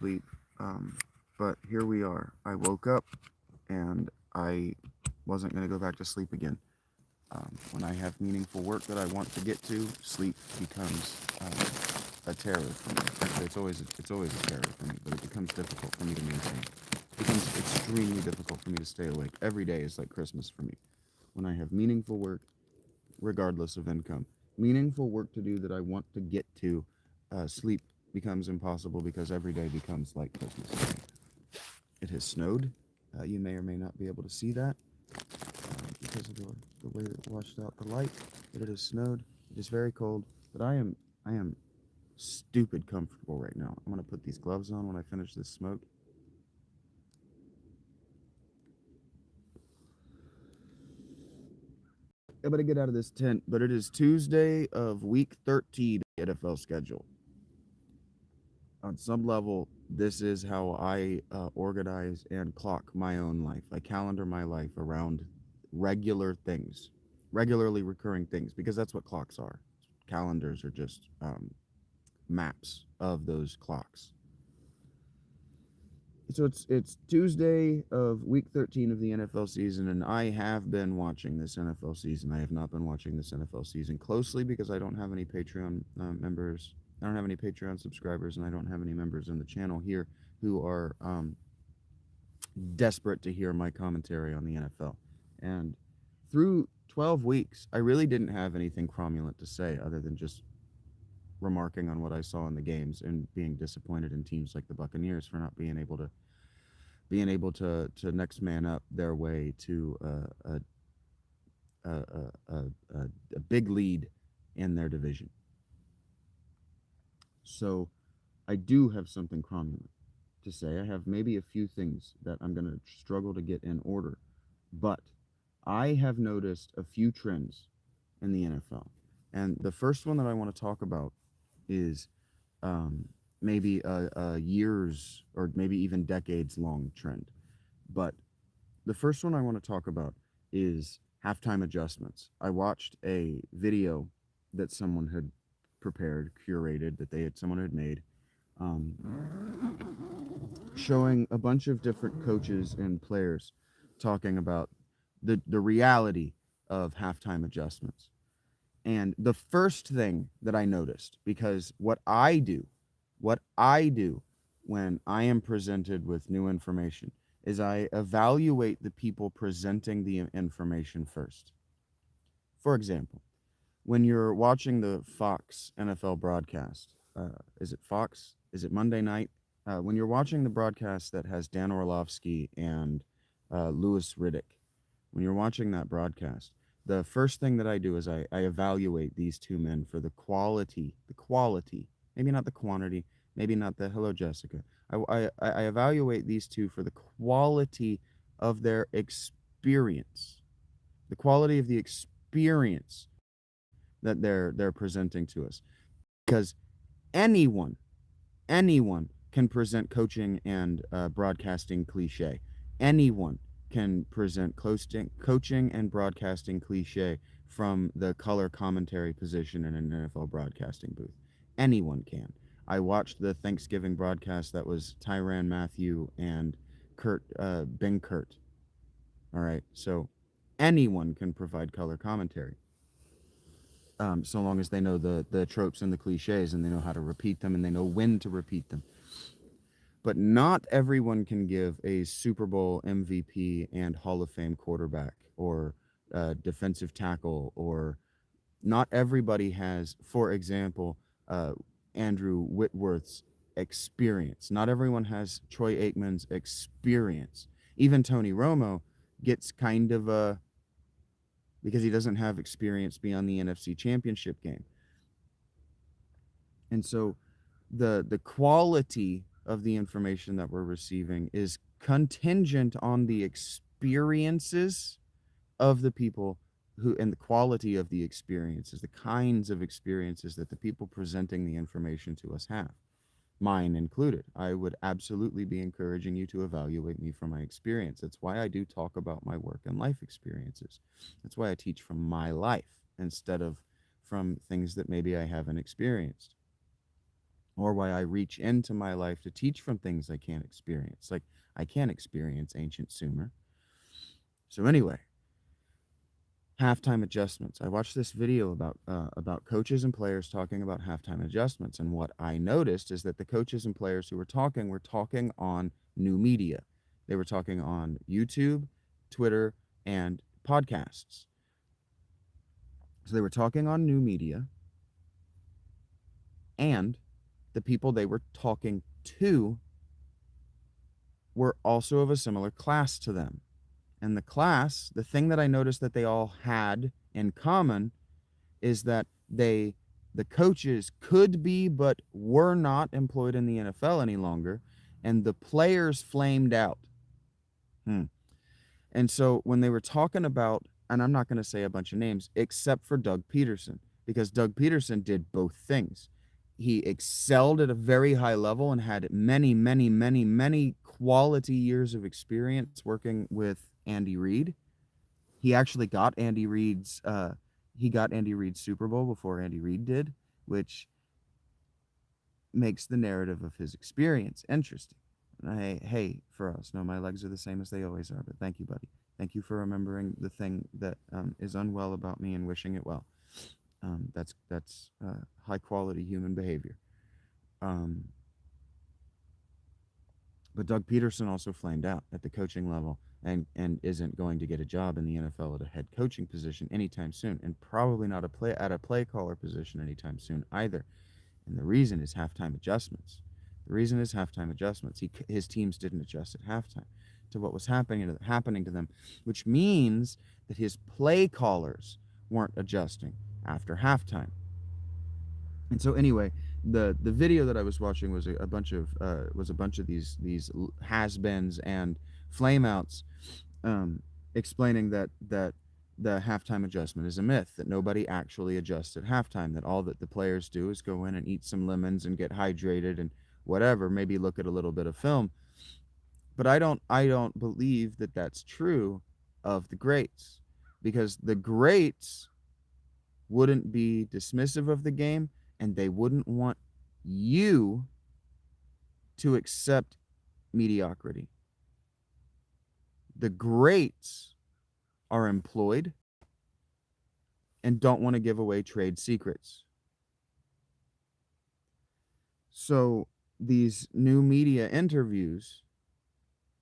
sleep. But here we are. I woke up and I wasn't going to go back to sleep again. When I have meaningful work that I want to get to, sleep becomes a terror for me. Actually, it's always a terror for me, but it becomes difficult for me to maintain. It becomes extremely difficult for me to stay awake. Every day is like Christmas for me. When I have meaningful work, regardless of income, meaningful work to do that I want to get to, sleep becomes impossible because every day becomes like Christmas for me. It has snowed. You may or may not be able to see that because of the way it washed out the light. But it has snowed. It is very cold. But I am stupid comfortable right now. I'm gonna put these gloves on when I finish this smoke. I'm gonna get out of this tent. But it is Tuesday of week 13 of the NFL schedule. On some level, this is how I organize and clock my own life. I calendar my life around regular things, regularly recurring things, because that's what clocks are. Calendars are just maps of those clocks. So it's Tuesday of week 13 of the NFL season, and I have been watching this NFL season. I have not been watching this NFL season closely because I don't have any Patreon members. I don't have any Patreon subscribers, and I don't have any members in the channel here who are desperate to hear my commentary on the NFL. And through 12 weeks, I really didn't have anything cromulent to say other than just remarking on what I saw in the games and being disappointed in teams like the Buccaneers for not being able to next man up their way to a, a, a, a big lead in their division. So I do have something cromulent to say. I have maybe a few things that I'm going to struggle to get in order, but I have noticed a few trends in the NFL. And the first one that I want to talk about is um, maybe a years or maybe even decades long trend. But the first one I want to talk about is halftime adjustments. I watched a video that someone had prepared, curated, that someone had made, um, showing a bunch of different coaches and players talking about the reality of halftime adjustments. And the first thing that I noticed, because what I do when I am presented with new information is I evaluate the people presenting the information first. For example, when you're watching the Fox NFL broadcast, is it Fox? Is it Monday night? When you're watching the broadcast that has Dan Orlovsky and Louis Riddick, when you're watching that broadcast, the first thing that I do is I evaluate these two men for the quality, maybe not the quantity, maybe not the hello, Jessica. I evaluate these two for the quality of their experience, the quality of the experience that they're presenting to us. Because anyone, anyone can present coaching and broadcasting cliche. Anyone can present coaching and broadcasting cliche from the color commentary position in an NFL broadcasting booth. Anyone can. I watched the Thanksgiving broadcast that was Tyrann Mathieu and Ben Kurt. All right, so anyone can provide color commentary, so long as they know the tropes and the cliches and they know how to repeat them and they know when to repeat them. But not everyone can give a Super Bowl MVP and Hall of Fame quarterback or defensive tackle, or not everybody has, for example, uh, Andrew Whitworth's experience. Not everyone has Troy Aikman's experience. Even Tony Romo gets kind of a, because he doesn't have experience beyond the NFC Championship game. And so the quality of the information that we're receiving is contingent on the experiences of the people who, and the quality of the experiences, the kinds of experiences that the people presenting the information to us have, mine included. I would absolutely be encouraging you to evaluate me from my experience. That's why I do talk about my work and life experiences. That's why I teach from my life instead of from things that maybe I haven't experienced. or why I reach into my life to teach from things I can't experience. Like I can't experience ancient Sumer. So anyway, halftime adjustments. I watched this video about coaches and players talking about halftime adjustments, and what I noticed is that the coaches and players who were talking on new media. They were talking on YouTube, Twitter, and podcasts. So they were talking on new media, and the people they were talking to were also of a similar class to them. And the thing that I noticed that they all had in common is that the coaches could be but were not employed in the NFL any longer, and the players flamed out. Hmm. And so when they were talking about, and I'm not going to say a bunch of names except for Doug Peterson, because Doug Peterson did both things. He excelled at a very high level and had many, many, many, many quality years of experience working with Andy Reid. He actually got Andy Reid's Super Bowl before Andy Reid did, which makes the narrative of his experience interesting. And hey, for us, no, my legs are the same as they always are, but thank you, buddy. Thank you for remembering the thing that is unwell about me and wishing it well. That's high quality human behavior. Um, but Doug Peterson also flamed out at the coaching level and isn't going to get a job in the NFL at a head coaching position anytime soon, and probably not at a play caller position anytime soon either. And the reason is halftime adjustments. The reason is halftime adjustments. His teams didn't adjust at halftime to what was happening to them, which means that his play callers weren't adjusting after halftime. And so anyway, the video that I was watching was a bunch of these has-beens and flameouts explaining that the halftime adjustment is a myth, that nobody actually adjusts at halftime, that all that the players do is go in and eat some lemons and get hydrated and whatever, maybe look at a little bit of film. But I don't believe that that's true of the greats, because the greats wouldn't be dismissive of the game, and they wouldn't want you to accept mediocrity. The greats are employed and don't want to give away trade secrets. So these new media interviews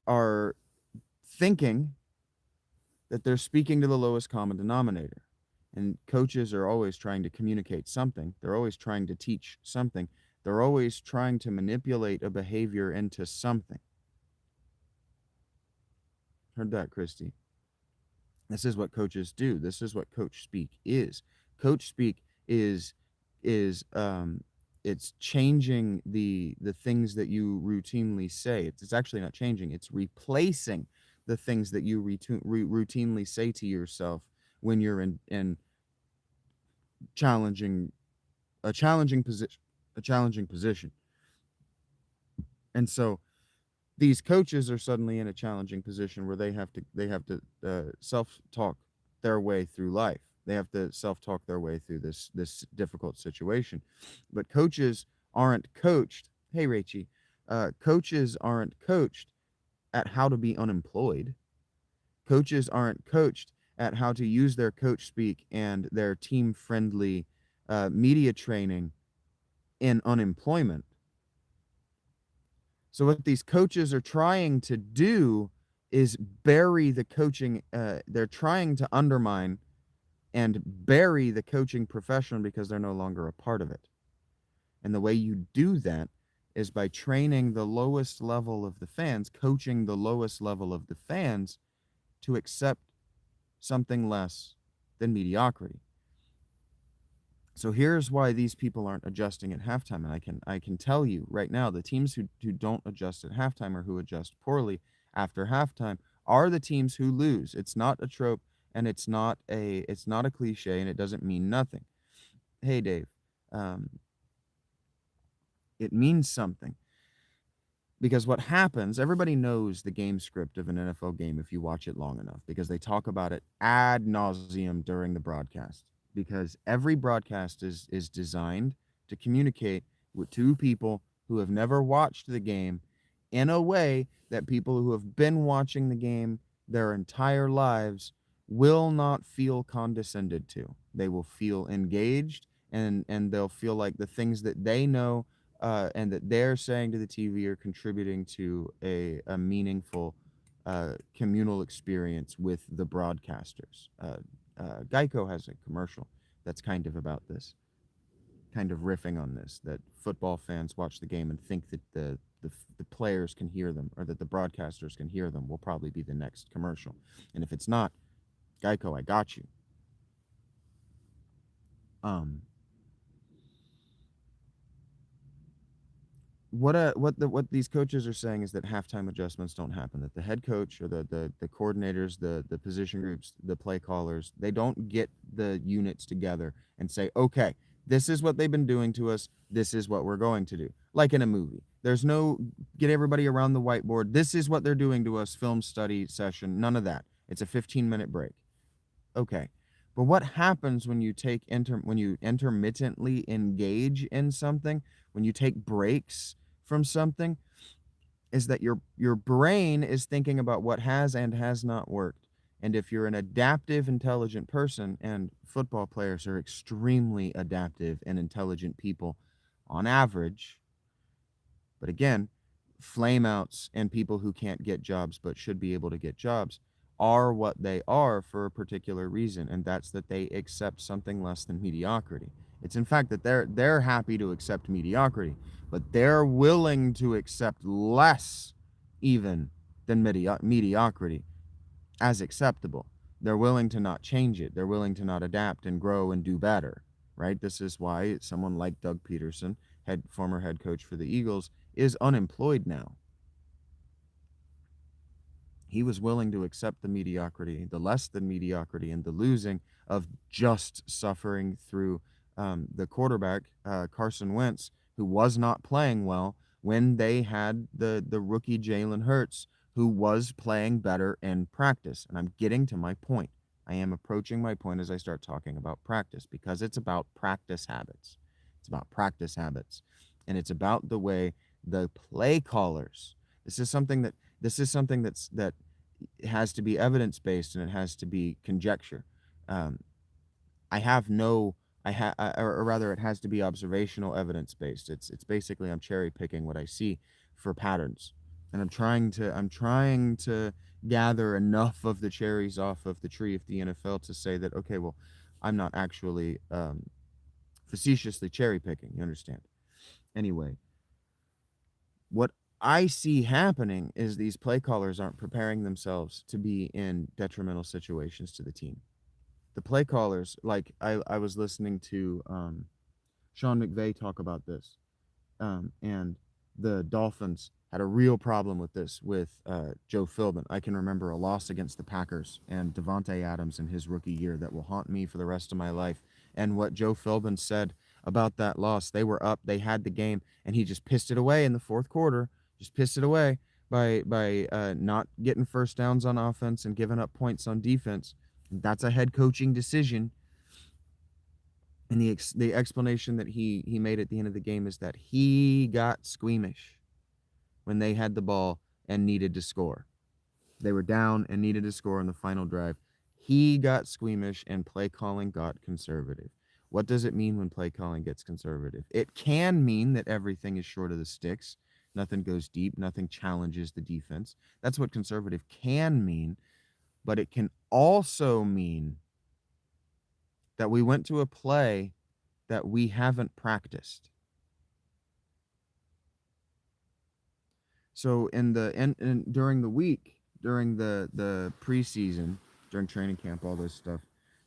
are thinking that they're speaking to the lowest common denominator. And coaches are always trying to communicate something. They're always trying to teach something. They're always trying to manipulate a behavior into something. Heard that, Christy? This is what coaches do. This is what coach speak is. Coach speak is it's changing the things that you routinely say. It's actually not changing. It's replacing the things that you routinely say to yourself when you're in challenging a challenging position. And so these coaches are suddenly in a challenging position where they have to self-talk their way through life. They have to self-talk their way through this difficult situation. But coaches aren't coached. Hey, Rachie, coaches aren't coached at how to be unemployed. Coaches aren't coached at how to use their coach speak and their team-friendly media training in unemployment. So what these coaches are trying to do is bury the coaching. They're trying to undermine and bury the coaching profession because they're no longer a part of it. And the way you do that is by training the lowest level of the fans, coaching the lowest level of the fans to accept something less than mediocrity. So here's why these people aren't adjusting at halftime. And I can tell you right now, the teams who don't adjust at halftime or who adjust poorly after halftime are the teams who lose. It's not a trope, and it's not a cliche, and it doesn't mean nothing. Hey, Dave, it means something. Because what happens, everybody knows the game script of an NFL game if you watch it long enough, because they talk about it ad nauseum during the broadcast. Because every broadcast is designed to communicate with two people who have never watched the game in a way that people who have been watching the game their entire lives will not feel condescended to. They will feel engaged, and they'll feel like the things that they know and that they're saying to the TV are contributing to a meaningful communal experience with the broadcasters. Geico has a commercial that's kind of about this, kind of riffing on this, that football fans watch the game and think that the players can hear them, or that the broadcasters can hear them, will probably be the next commercial. And if it's not, Geico, I got you. Um, what these coaches are saying is that halftime adjustments don't happen. That the head coach, or the coordinators, the position groups, the play callers, they don't get the units together and say, okay, this is what they've been doing to us. This is what we're going to do. Like in a movie, there's no get everybody around the whiteboard. This is what they're doing to us. Film study session. None of that. It's a 15-minute break. Okay. But what happens when you when you intermittently engage in something, when you take breaks from something, is that your brain is thinking about what has and has not worked. And if you're an adaptive, intelligent person, and football players are extremely adaptive and intelligent people on average, but again, flameouts and people who can't get jobs but should be able to get jobs are what they are for a particular reason, and that's that they accept something less than mediocrity. It's in fact that they're happy to accept mediocrity, but they're willing to accept less even than mediocrity as acceptable. They're willing to not change it. They're willing to not adapt and grow and do better, right? This is why someone like Doug Peterson, former head coach for the Eagles, is unemployed now. He was willing to accept the mediocrity, the less than mediocrity, and the losing of just suffering through the quarterback, Carson Wentz, who was not playing well when they had the rookie Jalen Hurts, who was playing better in practice. And I'm getting to my point. I am approaching my point as I start talking about practice, because it's about practice habits. It's about practice habits. And it's about the way the play callers, this is something that has to be evidence based, and it has to be conjecture. Um, I have no, or rather, it has to be observational evidence based. It's basically I'm cherry picking what I see for patterns, and I'm trying to gather enough of the cherries off of the tree of the NFL to say that, okay, well, I'm not actually facetiously cherry picking. You understand? Anyway, what I see happening is these play callers aren't preparing themselves to be in detrimental situations to the team. The play callers, like I was listening to Sean McVay talk about this, and the Dolphins had a real problem with this with Joe Philbin. I can remember a loss against the Packers and Devontae Adams in his rookie year that will haunt me for the rest of my life. And what Joe Philbin said about that loss, they were up, they had the game, and he just pissed it away in the fourth quarter. Just pissed it away by not getting first downs on offense and giving up points on defense. That's a head coaching decision. And the explanation that he made at the end of the game is that he got squeamish when they had the ball and needed to score. They were down and needed to score on the final drive. He got squeamish, and play calling got conservative. What does it mean when play calling gets conservative? It can mean that everything is short of the sticks. Nothing goes deep. Nothing challenges the defense. That's what conservative can mean. But it can also mean that we went to a play that we haven't practiced. So during the week, during the preseason, during training camp, all this stuff,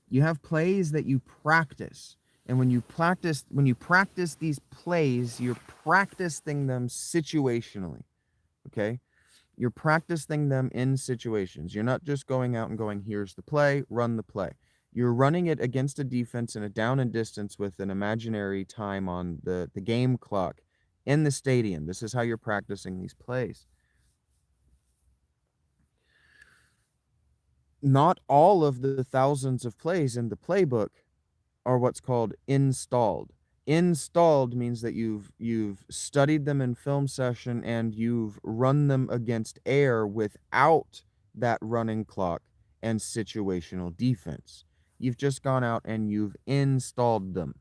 you have plays that you practice. And when you practice these plays, you're practicing them situationally. Okay? You're practicing them in situations. You're not just going out and going, here's the play, run the play. You're running it against a defense in a down and distance with an imaginary time on the game clock in the stadium. This is how you're practicing these plays. Not all of the thousands of plays in the playbook are what's called installed. Installed means that you've studied them in film session and you've run them against air without that running clock and situational defense. You've just gone out and you've installed them.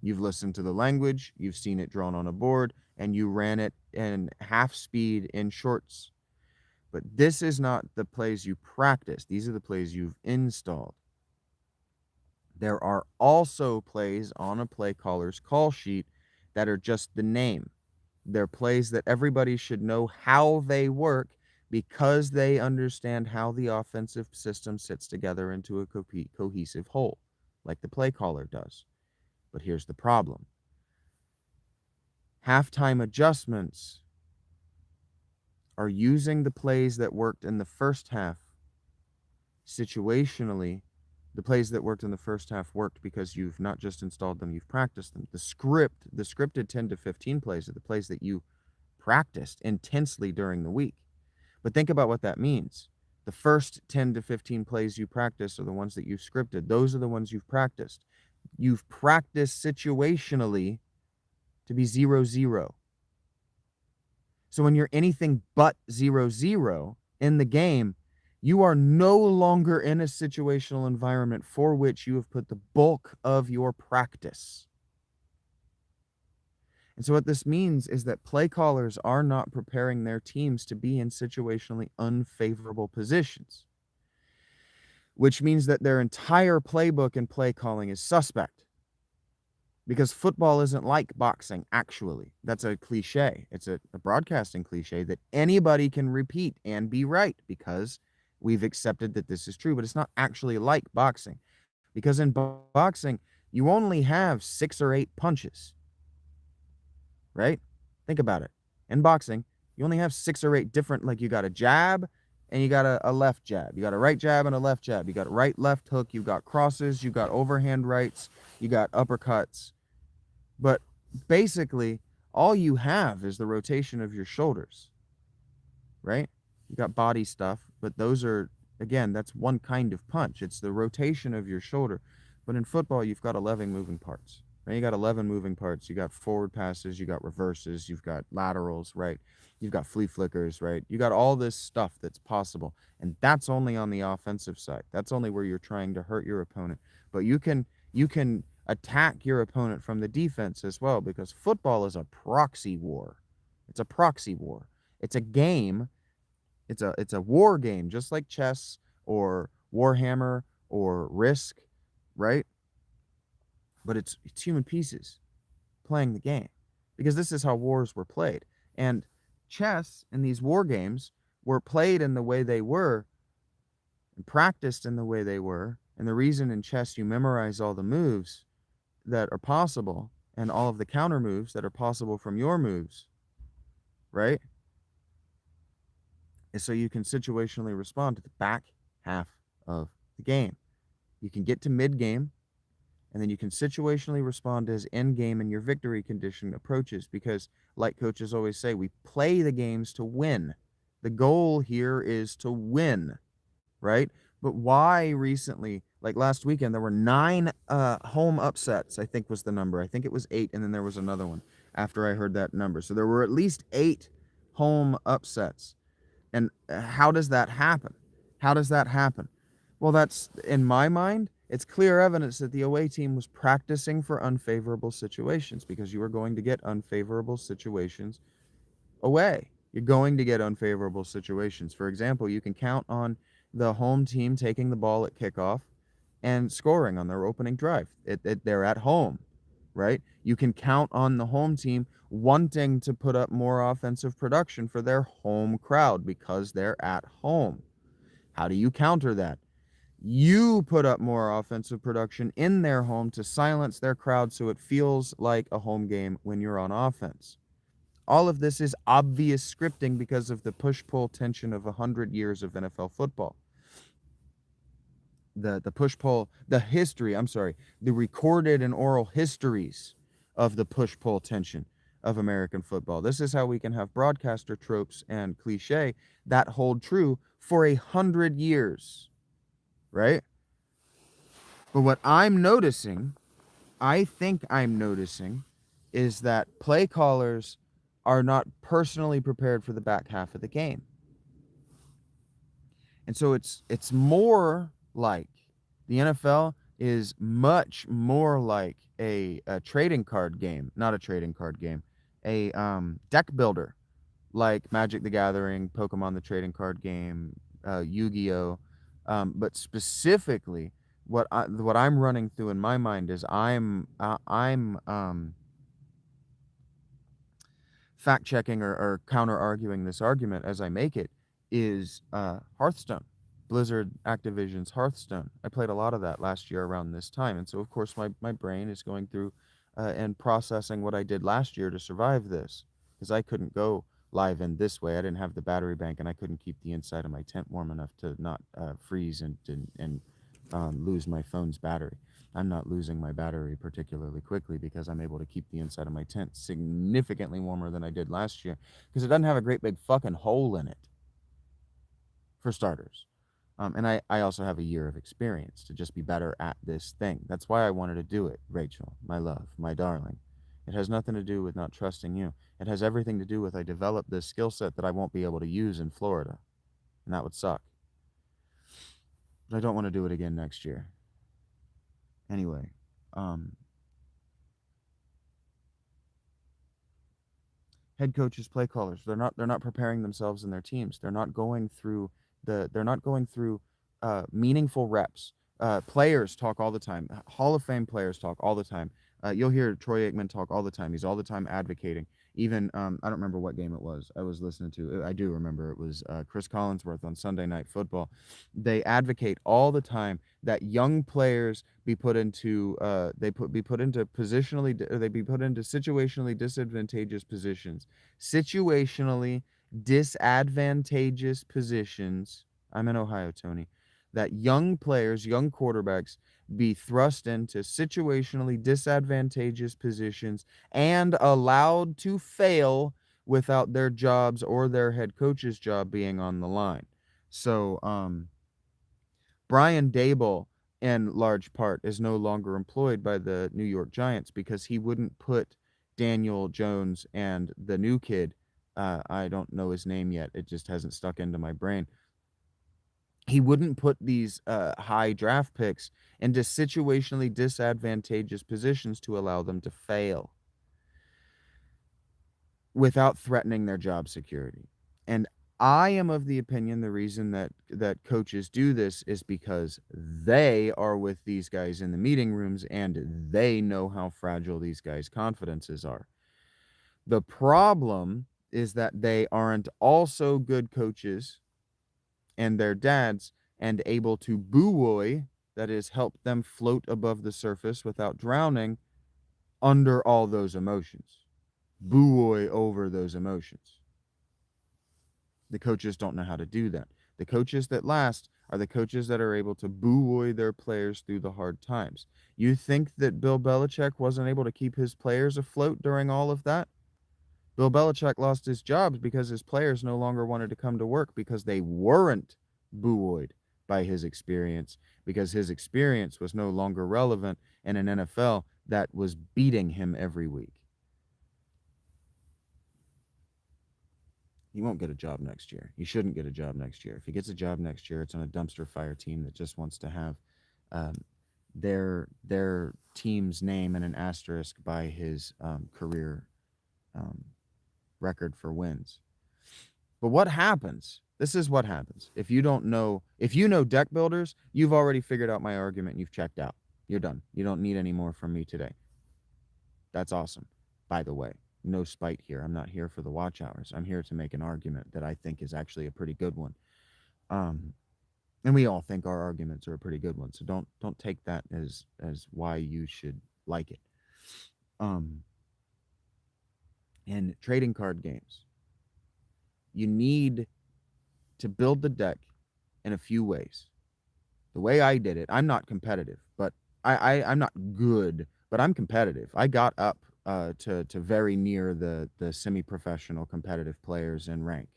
You've listened to the language, you've seen it drawn on a board, and you ran it in half speed in shorts. But this is not the plays you practice. These are the plays you've installed. There are also plays on a play caller's call sheet that are just the name. They're plays that everybody should know how they work because they understand how the offensive system sits together into a cohesive whole, like the play caller does. But here's the problem. Halftime adjustments are using the plays that worked in the first half situationally. The plays that worked in the first half worked because you've not just installed them, you've practiced them. The scripted 10 to 15 plays are the plays that you practiced intensely during the week. But think about what that means. The first 10 to 15 plays you practice are the ones that you've scripted. Those are the ones you've practiced. You've practiced situationally to be 0-0. So when you're anything but 0-0 in the game, you are no longer in a situational environment for which you have put the bulk of your practice. And so what this means is that play callers are not preparing their teams to be in situationally unfavorable positions, which means that their entire playbook and play calling is suspect. Because football isn't like boxing, actually. That's a cliche. It's a broadcasting cliche that anybody can repeat and be right because we've accepted that this is true, but it's not actually like boxing. Because in boxing, you only have 6 or 8 punches, right? Think about it. In boxing, you only have 6 or 8 different, like you got a jab and you got a left jab. You got a right jab and a left jab. You got a right, left hook. You got crosses. You got overhand rights. You got uppercuts. But basically, all you have is the rotation of your shoulders, right? You got body stuff, but those are, again, that's one kind of punch. It's the rotation of your shoulder. But in football, you've got 11 moving parts, right? You got 11 moving parts. You got forward passes, you got reverses, you've got laterals, right? You've got flea flickers, right? You got all this stuff that's possible. And that's only on the offensive side. That's only where you're trying to hurt your opponent. But you can attack your opponent from the defense as well, because football is a proxy war. It's a proxy war. It's a game. It's a war game, just like chess or Warhammer or Risk, right? But it's human pieces playing the game, because this is how wars were played. And chess and these war games were played in the way they were and practiced in the way they were. And the reason in chess you memorize all the moves that are possible and all of the counter moves that are possible from your moves, right, is so you can situationally respond to the back half of the game. You can get to mid-game, and then you can situationally respond as end-game and your victory condition approaches, because, like coaches always say, we play the games to win. The goal here is to win, right? But why recently, like last weekend, there were 9 home upsets, I think was the number. I think it was 8, and then there was another one after I heard that number. So there were at least 8 home upsets. And how does that happen? How does that happen? Well, that's, in my mind, it's clear evidence that the away team was practicing for unfavorable situations, because you are going to get unfavorable situations away. You're going to get unfavorable situations. For example, you can count on the home team taking the ball at kickoff and scoring on their opening drive. They're at home, right? You can count on the home team wanting to put up more offensive production for their home crowd because they're at home. How do you counter that? You put up more offensive production in their home to silence their crowd so it feels like a home game when you're on offense. All of this is obvious scripting because of the push-pull tension of 100 years of NFL football. The push-pull, the recorded and oral histories of the push-pull tension of American football. This is how we can have broadcaster tropes and cliche that hold true for 100 years, right? But what I'm noticing I think I'm noticing is that play callers are not personally prepared for the back half of the game. And so it's more like the NFL is much more like a trading card game, not a trading card game, a deck builder like Magic the Gathering, Pokemon the trading card game, Yu-Gi-Oh. But specifically, what I'm running through in my mind is I'm fact checking or counter arguing this argument as I make it is Hearthstone. Blizzard Activision's Hearthstone. I played a lot of that last year around this time. And so, of course, my brain is going through and processing what I did last year to survive this because I couldn't go live in this way. I didn't have the battery bank and I couldn't keep the inside of my tent warm enough to not freeze and lose my phone's battery. I'm not losing my battery particularly quickly because I'm able to keep the inside of my tent significantly warmer than I did last year because it doesn't have a great big fucking hole in it, for starters. And I also have a year of experience to just be better at this thing. That's why I wanted to do it, Rachel, my love, my darling. It has nothing to do with not trusting you. It has everything to do with I developed this skill set that I won't be able to use in Florida. And that would suck. But I don't want to do it again next year. Anyway, um, head coaches, play callers, they're not preparing themselves and their teams. They're not going through meaningful reps. Players talk all the time. Hall of Fame players talk all the time. You'll hear Troy Aikman talk all the time. He's all the time advocating. Even I don't remember what game it was I was listening to. I do remember it was Chris Collinsworth on Sunday Night Football. They advocate all the time that young players be put into be put into or they be put into situationally disadvantageous positions. Situationally disadvantageous positions. I'm in Ohio, Tony. That young players, young quarterbacks, be thrust into situationally disadvantageous positions and allowed to fail without their jobs or their head coach's job being on the line. So, Brian Dable, in large part, is no longer employed by the New York Giants because he wouldn't put Daniel Jones and the new kid, I don't know his name yet, it just hasn't stuck into my brain. He wouldn't put these high draft picks into situationally disadvantageous positions to allow them to fail without threatening their job security. And I am of the opinion the reason that coaches do this is because they are with these guys in the meeting rooms and they know how fragile these guys' confidences are. The problem is that they aren't also good coaches and their dads and able to buoy, that is, help them float above the surface without drowning under all those emotions, buoy over those emotions. The coaches don't know how to do that. The coaches that last are the coaches that are able to buoy their players through the hard times. You think that Bill Belichick wasn't able to keep his players afloat during all of that? Bill Belichick lost his jobs because his players no longer wanted to come to work because they weren't buoyed by his experience, because his experience was no longer relevant in an NFL that was beating him every week. He won't get a job next year. He shouldn't get a job next year. If he gets a job next year, it's on a dumpster fire team that just wants to have um, their team's name and an asterisk by his career um, record for wins. But what happens? This is what happens. If you know deck builders, you've already figured out my argument and you've checked out. You're done. You don't need any more from me today. That's awesome. By the way, no spite here. I'm not here for the watch hours. I'm here to make an argument that I think is actually a pretty good one. Um, and we all think our arguments are a pretty good one. So don't take that as why you should like it. In trading card games, you need to build the deck in a few ways. The way I did it, I'm not competitive, but I'm not good, but I'm competitive. I got up to very near the semi-professional competitive players in rank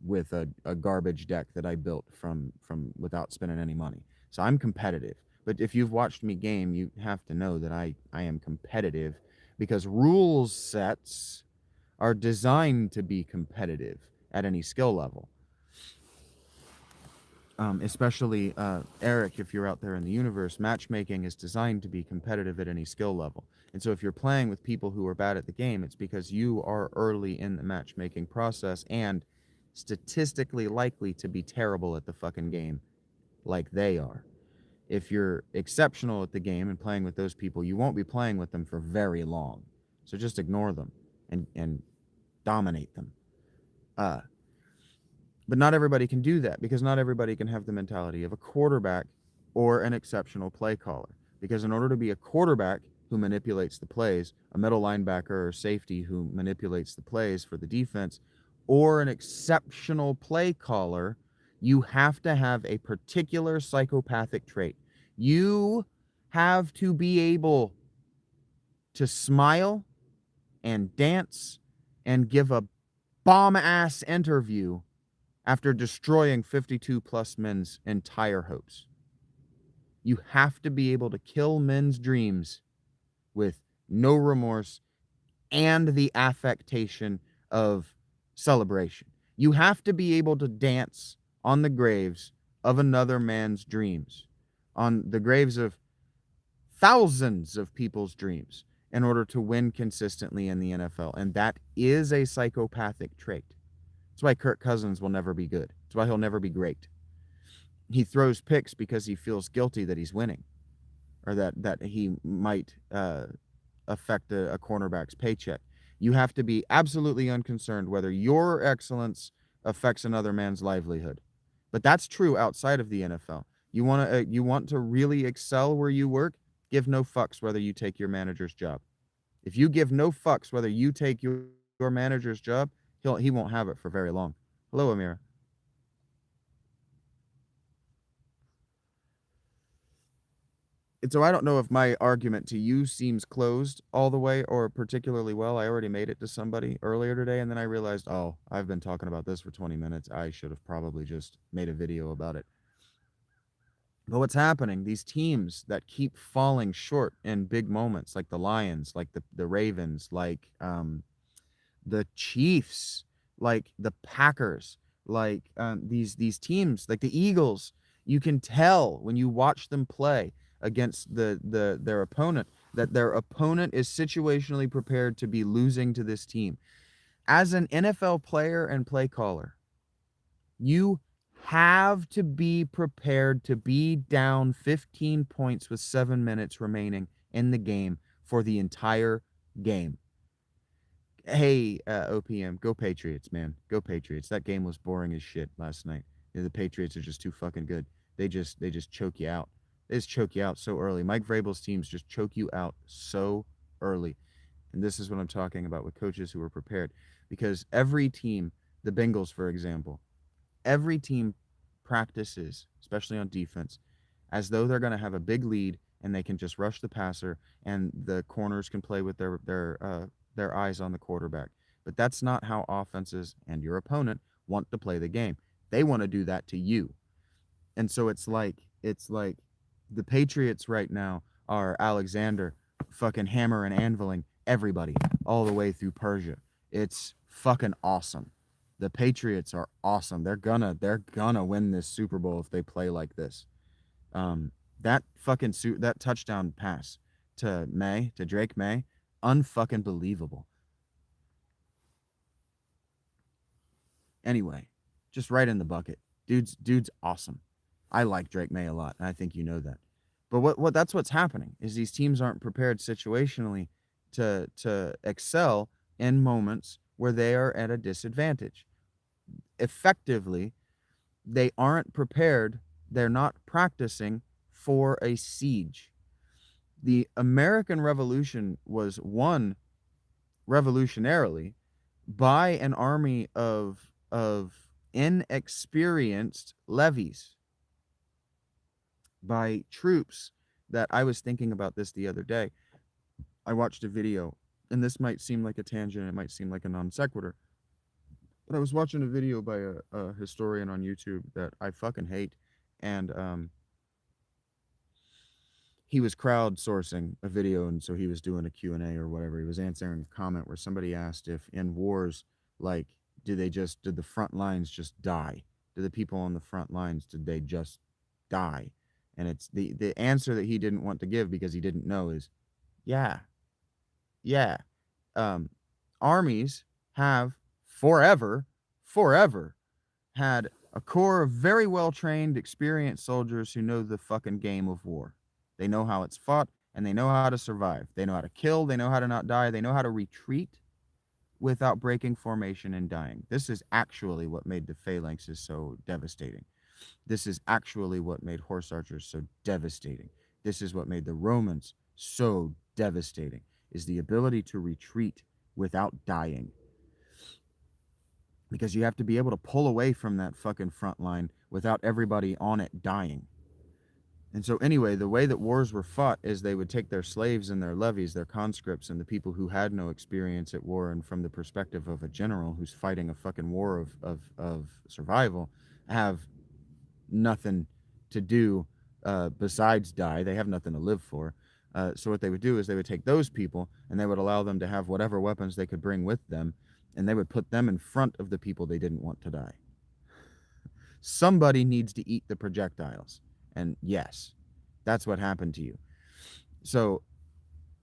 with a garbage deck that I built from without spending any money. So I'm competitive, But if you've watched me game, you have to know that I am competitive because rules sets are designed to be competitive at any skill level. Especially Eric, if you're out there in the universe, matchmaking is designed to be competitive at any skill level. And so if you're playing with people who are bad at the game, it's because you are early in the matchmaking process and statistically likely to be terrible at the fucking game like they are. If you're exceptional at the game and playing with those people, you won't be playing with them for very long. So just ignore them and dominate them. Uh, But not everybody can do that because not everybody can have the mentality of a quarterback or an exceptional play caller. Because in order to be a quarterback who manipulates the plays, a middle linebacker or safety who manipulates the plays for the defense, or an exceptional play caller, you have to have a particular psychopathic trait. You have to be able to smile and dance and give a bomb ass interview after destroying 52 plus men's entire hopes. You have to be able to kill men's dreams with no remorse and the affectation of celebration. You have to be able to dance on the graves of another man's dreams, on the graves of thousands of people's dreams in order to win consistently in the NFL. And that is a psychopathic trait. That's why Kirk Cousins will never be good. That's why he'll never be great. He throws picks because he feels guilty that he's winning, or that he might affect a cornerback's paycheck. You have to be absolutely unconcerned whether your excellence affects another man's livelihood. But that's true outside of the NFL. You want to really excel where you work, give no fucks whether you take your manager's job. If you give no fucks whether you take your manager's job, he won't have it for very long. Hello, Amira. And so I don't know if my argument to you seems closed all the way or particularly well. I already made it to somebody earlier today, and then I realized, oh, I've been talking about this for 20 minutes. I should have probably just made a video about it. But what's happening, these teams that keep falling short in big moments, like the Lions, like the Ravens, like the Chiefs, like the Packers, like these teams, like the Eagles, you can tell when you watch them play against their opponent that their opponent is situationally prepared to be losing to this team. As an NFL player and play caller, you have to be prepared to be down 15 points with 7 minutes remaining in the game for the entire game. Hey, OPM, go Patriots, man. Go Patriots. That game was boring as shit last night. The Patriots are just too fucking good. They just choke you out. They just choke you out so early. Mike Vrabel's teams just choke you out so early. And this is what I'm talking about with coaches who are prepared. Because every team, the Bengals, for example, every team practices, especially on defense, as though they're going to have a big lead and they can just rush the passer and the corners can play with their eyes on the quarterback. But that's not how offenses and your opponent want to play the game. They want to do that to you. And so it's like the Patriots right now are Alexander fucking hammer and anviling everybody all the way through Persia. It's fucking awesome. The Patriots are awesome. They're gonna win this Super Bowl if they play like this. That fucking that touchdown pass to Drake May, unfucking believable. Anyway, just right in the bucket. Dude's awesome. I like Drake May a lot, and I think you know that. But what that's what's happening is these teams aren't prepared situationally to excel in moments where they are at a disadvantage. Effectively, they aren't prepared, they're not practicing for a siege. The American Revolution was won revolutionarily by an army of inexperienced levies, by troops that I was thinking about this the other day. I watched a video, and this might seem like a tangent, it might seem like a non sequitur, but I was watching a video by a historian on YouTube that I fucking hate, and he was crowdsourcing a video, and so he was doing a Q&A or whatever. He was answering a comment where somebody asked if in wars, like, did the front lines just die? Did the people on the front lines, did they just die? And it's the answer that he didn't want to give because he didn't know is, yeah, yeah. Um, armies have forever had a corps of very well trained, experienced soldiers who know the fucking game of war. They know how it's fought and they know how to survive. They know how to kill. They know how to not die. They know how to retreat without breaking formation and dying. This is actually what made the phalanxes so devastating. This is actually what made horse archers so devastating. This is what made the Romans so devastating, is the ability to retreat without dying. Because you have to be able to pull away from that fucking front line without everybody on it dying. And so anyway, the way that wars were fought is they would take their slaves and their levies, their conscripts, and the people who had no experience at war, and from the perspective of a general who's fighting a fucking war of survival, have nothing to do besides die. They have nothing to live for. So what they would do is they would take those people and they would allow them to have whatever weapons they could bring with them, and they would put them in front of the people they didn't want to die. Somebody needs to eat the projectiles. And yes, that's what happened to you. So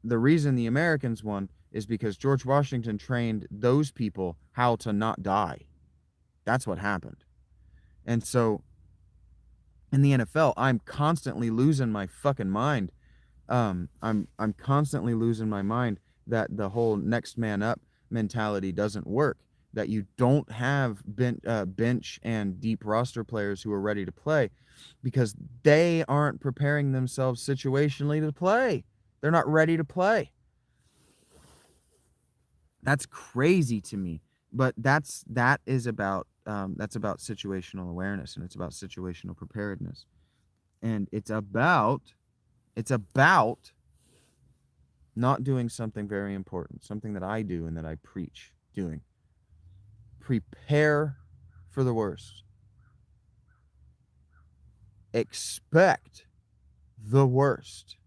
the reason the Americans won is because George Washington trained those people how to not die. That's what happened. And so in the NFL, I'm constantly losing my fucking mind. I'm constantly losing my mind that the whole next man up mentality doesn't work. That you don't have bench and deep roster players who are ready to play because they aren't preparing themselves situationally to play. They're not ready to play. That's crazy to me. But that is about situational awareness, and it's about situational preparedness, and it's about not doing something very important, something that I do and that I preach doing. Prepare for the worst. Expect the worst.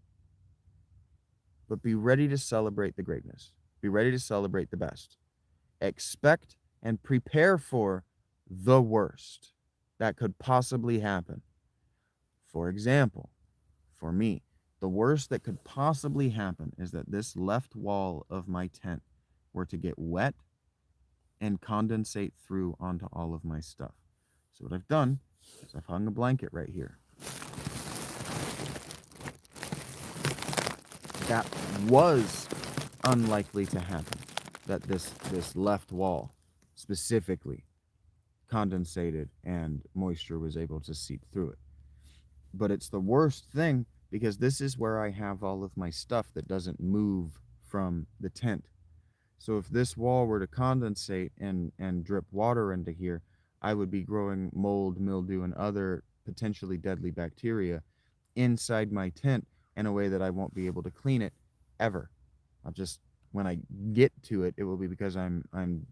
But be ready to celebrate the greatness. Be ready to celebrate the best. Expect and prepare for the worst that could possibly happen. For example, for me, the worst that could possibly happen is that this left wall of my tent were to get wet and condensate through onto all of my stuff. So what I've done is I've hung a blanket right here. That was unlikely to happen, that this left wall specifically condensated and moisture was able to seep through it. But it's the worst thing because this is where I have all of my stuff that doesn't move from the tent. So if this wall were to condensate and drip water into here, I would be growing mold, mildew, and other potentially deadly bacteria inside my tent in a way that I won't be able to clean it ever. I'll just, when I get to it, it will be because I'm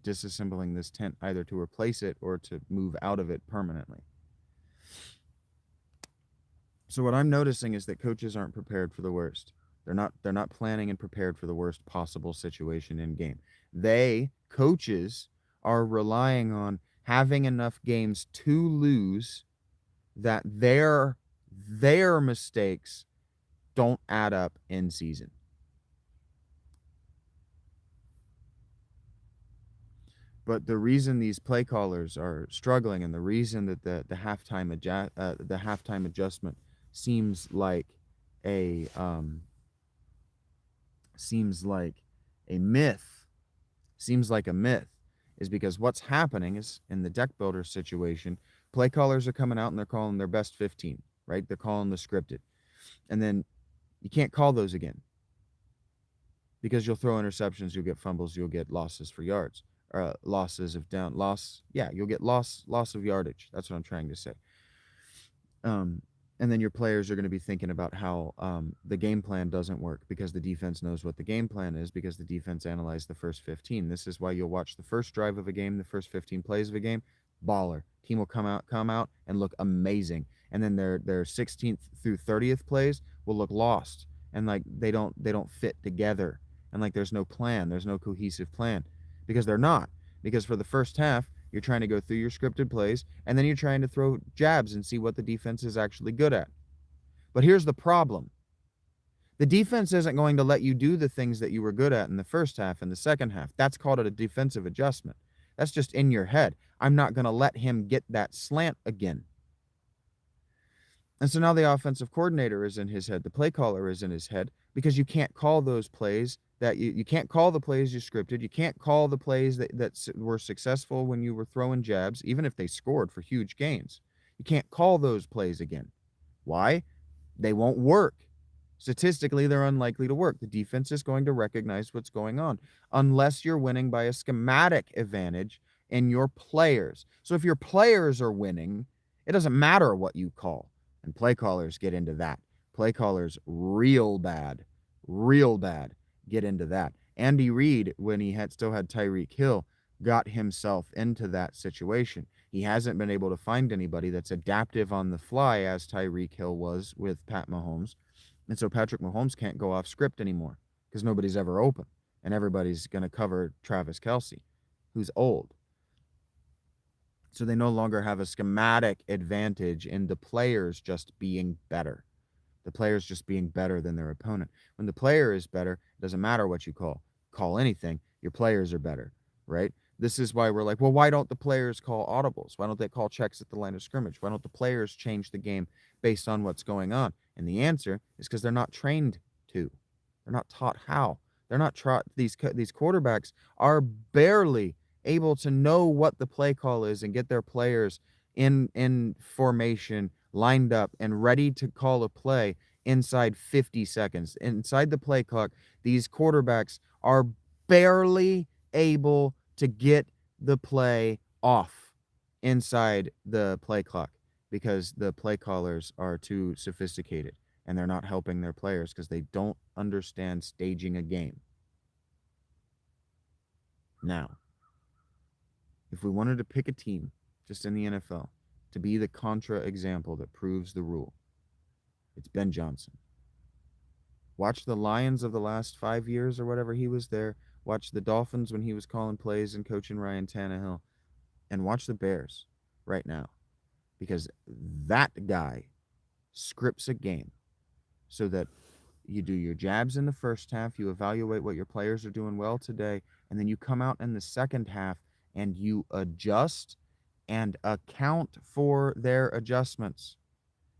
disassembling this tent either to replace it or to move out of it permanently. So what I'm noticing is that coaches aren't prepared for the worst. They're not planning and prepared for the worst possible situation in game. Coaches are relying on having enough games to lose that their mistakes don't add up in season. But the reason these play callers are struggling, and the reason that the halftime adjustment seems like a myth, is because what's happening is in the deck builder situation, play callers are coming out and they're calling their best 15, right? They're calling the scripted. And then you can't call those again because you'll throw interceptions, you'll get fumbles, you'll get losses for yards, losses of down, you'll get loss of yardage. That's what I'm trying to say. And then your players are going to be thinking about how the game plan doesn't work because the defense knows what the game plan is because the defense analyzed the first 15. This is why you'll watch the first drive of a game, the first 15 plays of a game. baller. Team will come out and look amazing. And then their 16th through 30th plays will look lost and like they don't fit together. And like there's no plan, there's no cohesive plan because they're not. Because for the first half, you're trying to go through your scripted plays and then you're trying to throw jabs and see what the defense is actually good at. But here's the problem. The defense isn't going to let you do the things that you were good at in the first half and the second half. That's called a defensive adjustment. That's just in your head. I'm not going to let him get that slant again. And so now the offensive coordinator is in his head. The play caller is in his head because you can't call those plays that you can't call the plays you scripted. You can't call the plays that were successful when you were throwing jabs, even if they scored for huge gains. You can't call those plays again. Why? They won't work. Statistically, they're unlikely to work. The defense is going to recognize what's going on unless you're winning by a schematic advantage in your players. So if your players are winning, it doesn't matter what you call. And play callers get into that. Play callers real bad get into that. Andy Reid, when he still had Tyreek Hill, got himself into that situation. He hasn't been able to find anybody that's adaptive on the fly as Tyreek Hill was with Pat Mahomes. And so Patrick Mahomes can't go off script anymore because nobody's ever open. And everybody's going to cover Travis Kelce, who's old. So they no longer have a schematic advantage in the players just being better. The players just being better than their opponent. When the player is better, it doesn't matter what you call anything. Your players are better, right? This is why we're like, well, why don't the players call audibles? Why don't they call checks at the line of scrimmage? Why don't the players change the game based on what's going on? And the answer is because they're not trained to. They're not taught how. They're not taught. These quarterbacks are barely able to know what the play call is and get their players in formation, lined up, and ready to call a play inside 50 seconds. Inside the play clock, these quarterbacks are barely able to get the play off inside the play clock because the play callers are too sophisticated and they're not helping their players because they don't understand staging a game. Now, if we wanted to pick a team just in the NFL to be the contra example that proves the rule, it's Ben Johnson. Watch the Lions of the last 5 years or whatever he was there. Watch the Dolphins when he was calling plays and coaching Ryan Tannehill. And watch the Bears right now. Because that guy scripts a game so that you do your jabs in the first half, you evaluate what your players are doing well today, and then you come out in the second half and you adjust and account for their adjustments.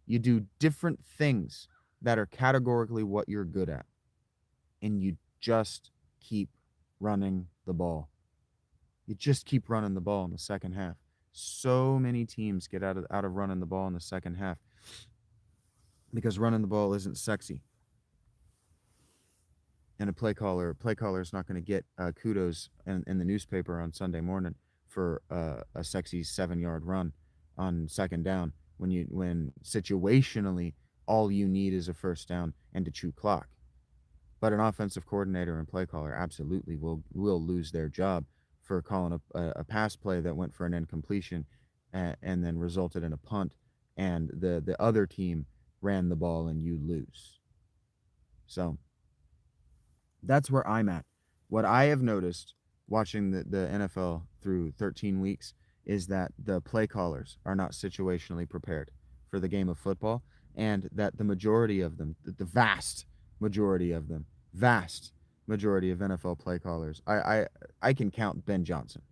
You do different things that are categorically what you're good at. And you just keep running the ball. You just keep running the ball in the second half. So many teams get out of running the ball in the second half because running the ball isn't sexy. And a play caller is not going to get kudos in the newspaper on Sunday morning for a sexy 7-yard run on second down when situationally all you need is a first down and to chew clock. But an offensive coordinator and play caller absolutely will lose their job for calling a pass play that went for an incompletion and then resulted in a punt, and the other team ran the ball and you lose. So that's where I'm at. What I have noticed watching the NFL through 13 weeks is that the play callers are not situationally prepared for the game of football, and that the majority of them, the vast majority of them, vast majority of NFL play callers, I can count Ben Johnson,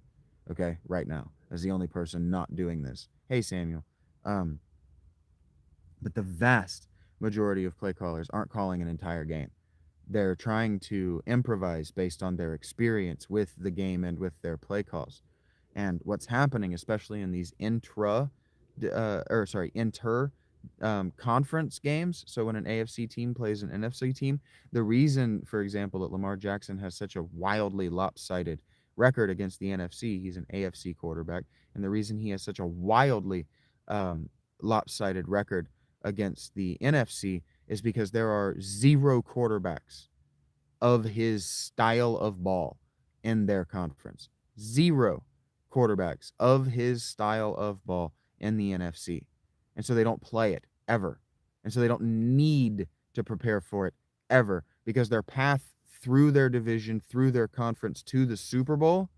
okay, right now as the only person not doing this. Hey, Samuel. But the vast majority of play callers aren't calling an entire game. They're trying to improvise based on their experience with the game and with their play calls. And what's happening, especially in these inter conference games. So when an AFC team plays an NFC team, the reason, for example, that Lamar Jackson has such a wildly lopsided record against the NFC, he's an AFC quarterback, and the reason he has such a wildly lopsided record against the NFC is because there are 0 quarterbacks of his style of ball in their conference. 0. quarterbacks of his style of ball in the NFC. And so they don't play it ever. And so they don't need to prepare for it ever, because their path through their division, through their conference to the Super Bowl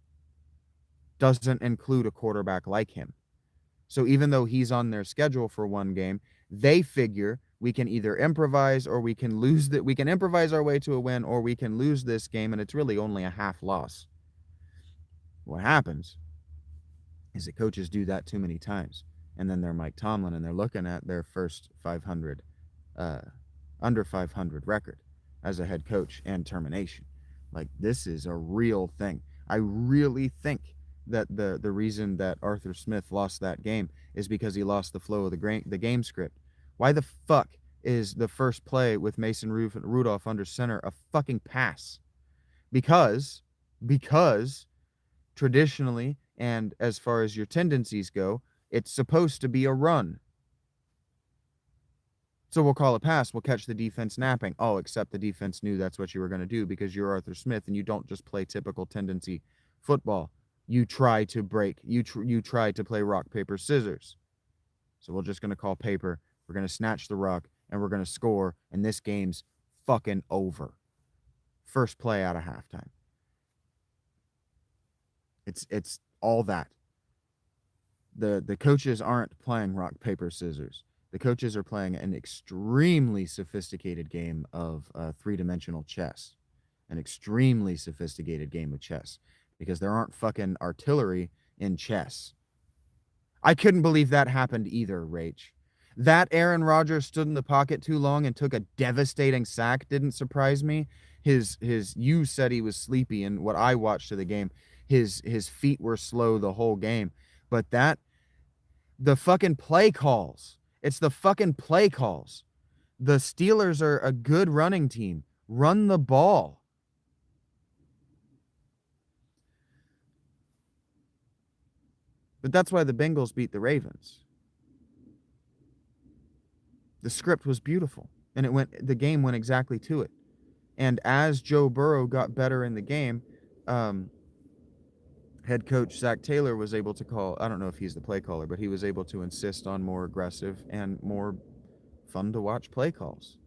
doesn't include a quarterback like him. So even though he's on their schedule for one game, they figure we can either improvise or we can lose that. We can improvise our way to a win, or we can lose this game, and it's really only a half loss. What happens is that coaches do that too many times, and then they're Mike Tomlin, and they're looking at their first 500, under 500 record as a head coach and termination. Like, this is a real thing. I really think that the reason that Arthur Smith lost that game is because he lost the flow of the game script. Why the fuck is the first play with Mason Rudolph under center a fucking pass? Because traditionally, and as far as your tendencies go, it's supposed to be a run. So we'll call a pass. We'll catch the defense napping. Oh, except the defense knew that's what you were going to do, because you're Arthur Smith and you don't just play typical tendency football. You try to break. You try to play rock, paper, scissors. So we're just going to call paper. We're going to snatch the rock and we're going to score. And this game's fucking over. First play out of halftime. It's all that. The coaches aren't playing rock, paper, scissors. The coaches are playing an extremely sophisticated game of three-dimensional chess. An extremely sophisticated game of chess, because there aren't fucking artillery in chess. I couldn't believe that happened either, Rach. That Aaron Rodgers stood in the pocket too long and took a devastating sack didn't surprise me. You said he was sleepy, and what I watched of the game, his feet were slow the whole game. But the fucking play calls. It's the fucking play calls. The Steelers are a good running team. Run the ball. But that's why the Bengals beat the Ravens. The script was beautiful, and the game went exactly to it. And as Joe Burrow got better in the game, head coach Zach Taylor was able to call, I don't know if he's the play caller, but he was able to insist on more aggressive and more fun to watch play calls.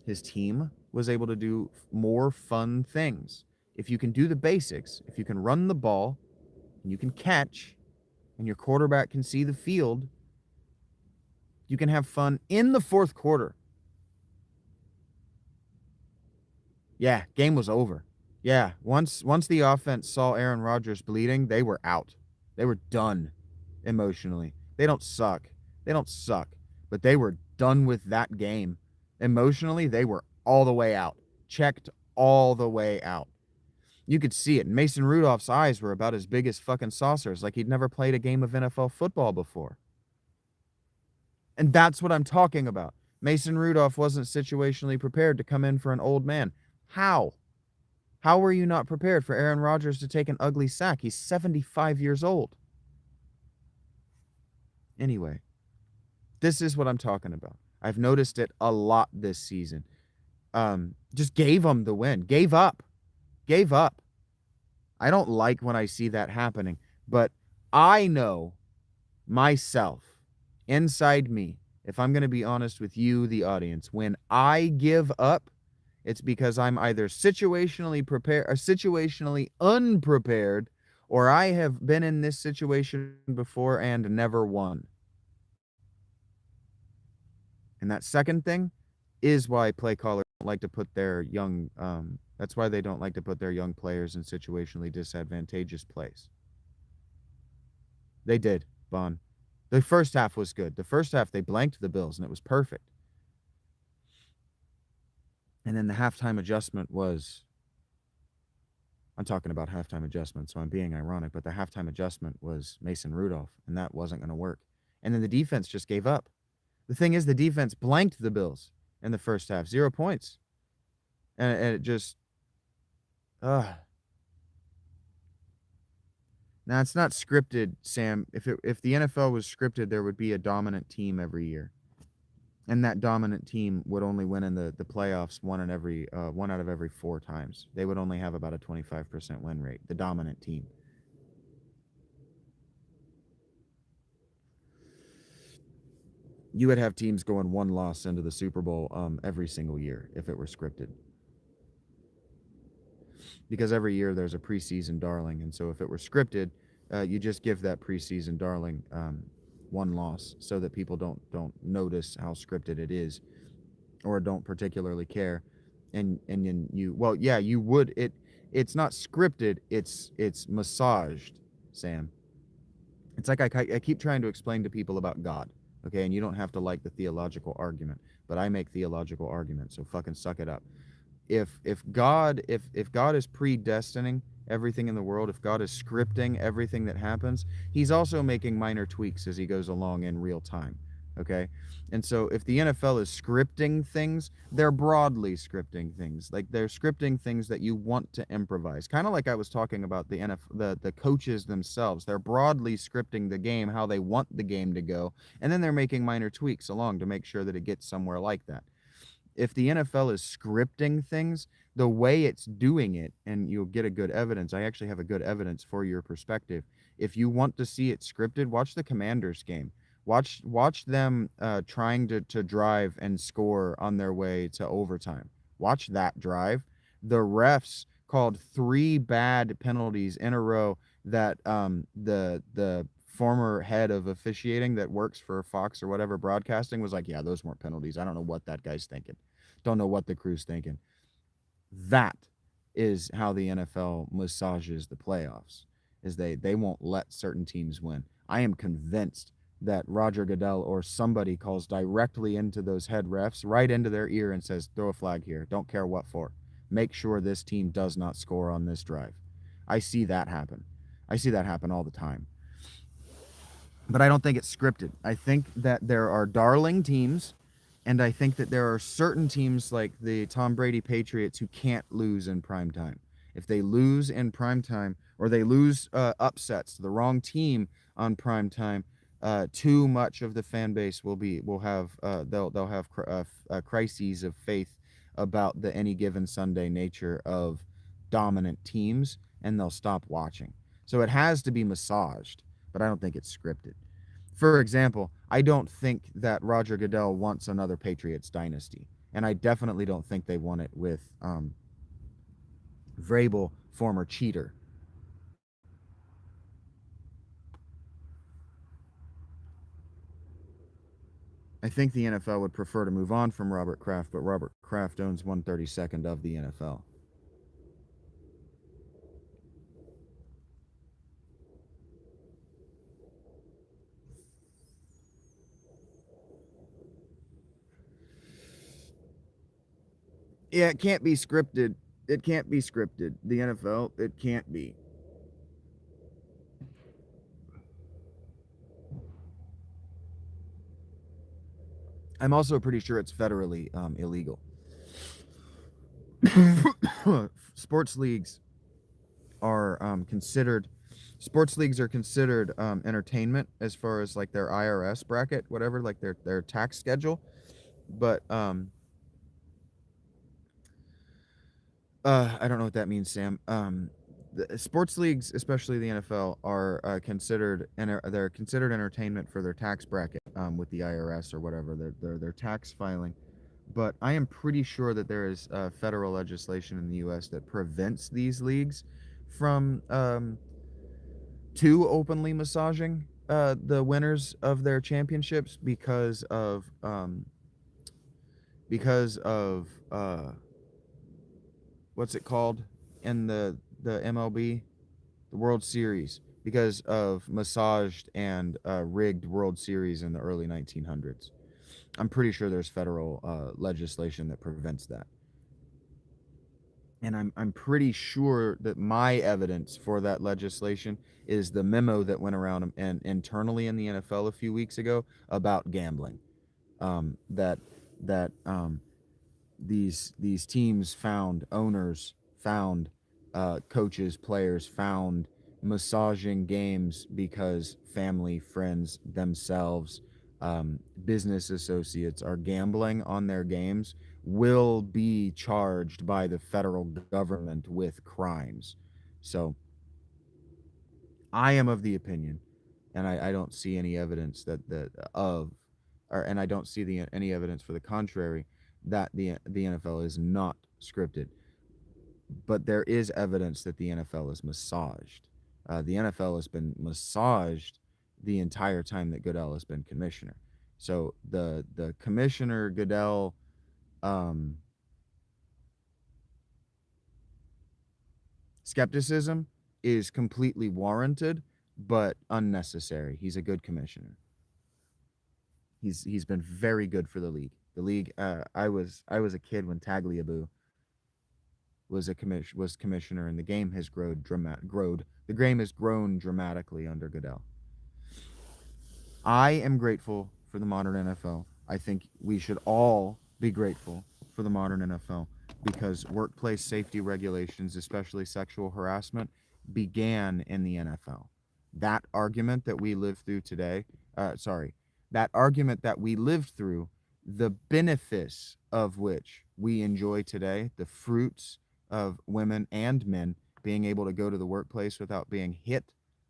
His team was able to do more fun things. If you can do the basics, if you can run the ball, and you can catch, and your quarterback can see the field, you can have fun in the fourth quarter. Yeah, game was over. Yeah, once the offense saw Aaron Rodgers bleeding, they were out. They were done emotionally. They don't suck. But they were done with that game. Emotionally, they were all the way out. Checked all the way out. You could see it. Mason Rudolph's eyes were about as big as fucking saucers, like he'd never played a game of NFL football before. And that's what I'm talking about. Mason Rudolph wasn't situationally prepared to come in for an old man. How? How were you not prepared for Aaron Rodgers to take an ugly sack? He's 75 years old. Anyway, this is what I'm talking about. I've noticed it a lot this season. Just gave them the win. Gave up. I don't like when I see that happening, but I know myself, inside me, if I'm going to be honest with you, the audience, when I give up, it's because I'm either situationally prepared or situationally unprepared, or I have been in this situation before and never won. And that second thing is why play callers don't like to put their young, that's why they don't like to put their young players in situationally disadvantageous plays. They did, Bon. The first half was good. The first half, they blanked the Bills, and it was perfect. And then the halftime adjustment was, I'm talking about halftime adjustment, so I'm being ironic, but the halftime adjustment was Mason Rudolph, and that wasn't going to work. And then the defense just gave up. The thing is, the defense blanked the Bills in the first half, 0 points. And it just, Now, it's not scripted, Sam. If the NFL was scripted, there would be a dominant team every year. And that dominant team would only win in the playoffs one out of every 4 times. They would only have about a 25% win rate, the dominant team. You would have teams going one loss into the Super Bowl every single year if it were scripted, because every year there's a preseason darling, and so if it were scripted, you just give that preseason darling one loss so that people don't notice how scripted it is or don't particularly care, and then you, well, yeah, you would, it's not scripted, it's massaged, Sam. It's like I keep trying to explain to people about God, okay? And you don't have to like the theological argument, but I make theological arguments, so fucking suck it up. If God is predestining everything in the world, if God is scripting everything that happens, he's also making minor tweaks as he goes along in real time. Okay? And so if the NFL is scripting things, they're broadly scripting things. Like they're scripting things that you want to improvise. Kind of like I was talking about the the coaches themselves. They're broadly scripting the game how they want the game to go, and then they're making minor tweaks along to make sure that it gets somewhere like that. If the NFL is scripting things, the way it's doing it, and you'll get a good evidence. I actually have a good evidence for your perspective. If you want to see it scripted, watch the Commanders game. Watch them trying to drive and score on their way to overtime. Watch that drive. The refs called three bad penalties in a row that the former head of officiating that works for Fox or whatever broadcasting was like, yeah, those weren't penalties. I don't know what that guy's thinking. Don't know what the crew's thinking. That is how the NFL massages the playoffs. Is they won't let certain teams win. I am convinced that Roger Goodell or somebody calls directly into those head refs, right into their ear, and says, throw a flag here. Don't care what for. Make sure this team does not score on this drive. I see that happen. I see that happen all the time. But I don't think it's scripted. I think that there are darling teams, and I think that there are certain teams like the Tom Brady Patriots who can't lose in prime time. If they lose in prime time, or they lose upsets to the wrong team on prime time, too much of the fan base will have they'll have crises of faith about the any given Sunday nature of dominant teams, and they'll stop watching. So it has to be massaged, but I don't think it's scripted. For example, I don't think that Roger Goodell wants another Patriots dynasty, and I definitely don't think they want it with Vrabel, former cheater. I think the NFL would prefer to move on from Robert Kraft, but Robert Kraft owns 1/32 of the NFL. Yeah, it can't be scripted. It can't be scripted. The NFL, it can't be. I'm also pretty sure it's federally illegal. Sports leagues are considered sports leagues are considered entertainment as far as like their IRS bracket, whatever, like their tax schedule. But I don't know what that means, Sam. The sports leagues, especially the NFL, are considered and they're considered entertainment for their tax bracket with the IRS or whatever their tax filing. But I am pretty sure that there is federal legislation in the U.S. that prevents these leagues from too openly massaging the winners of their championships because of what's it called in the MLB, the World Series, because of massaged and rigged World Series in the early 1900s. I'm pretty sure there's federal legislation that prevents that. And I'm pretty sure that my evidence for that legislation is the memo that went around and internally in the NFL a few weeks ago about gambling. That that these teams found owners found coaches, players found massaging games because family, friends, themselves, business associates are gambling on their games, will be charged by the federal government with crimes. So I am of the opinion, and I don't see any evidence that of and I don't see any evidence for the contrary that the NFL is not scripted. But there is evidence that the NFL is massaged. The NFL has been massaged the entire time that Goodell has been commissioner. So the commissioner Goodell um, skepticism is completely warranted, but unnecessary. He's a good commissioner. He's been very good for the league. The league. I was a kid when Tagliabue was commissioner, and the game has growed. The game has grown dramatically under Goodell. I am grateful for the modern NFL. I think we should all be grateful for the modern NFL because workplace safety regulations, especially sexual harassment, began in the NFL. That argument that we live through today, sorry, that argument that we lived through, the benefits of which we enjoy today, the fruits of women and men being able to go to the workplace without being hit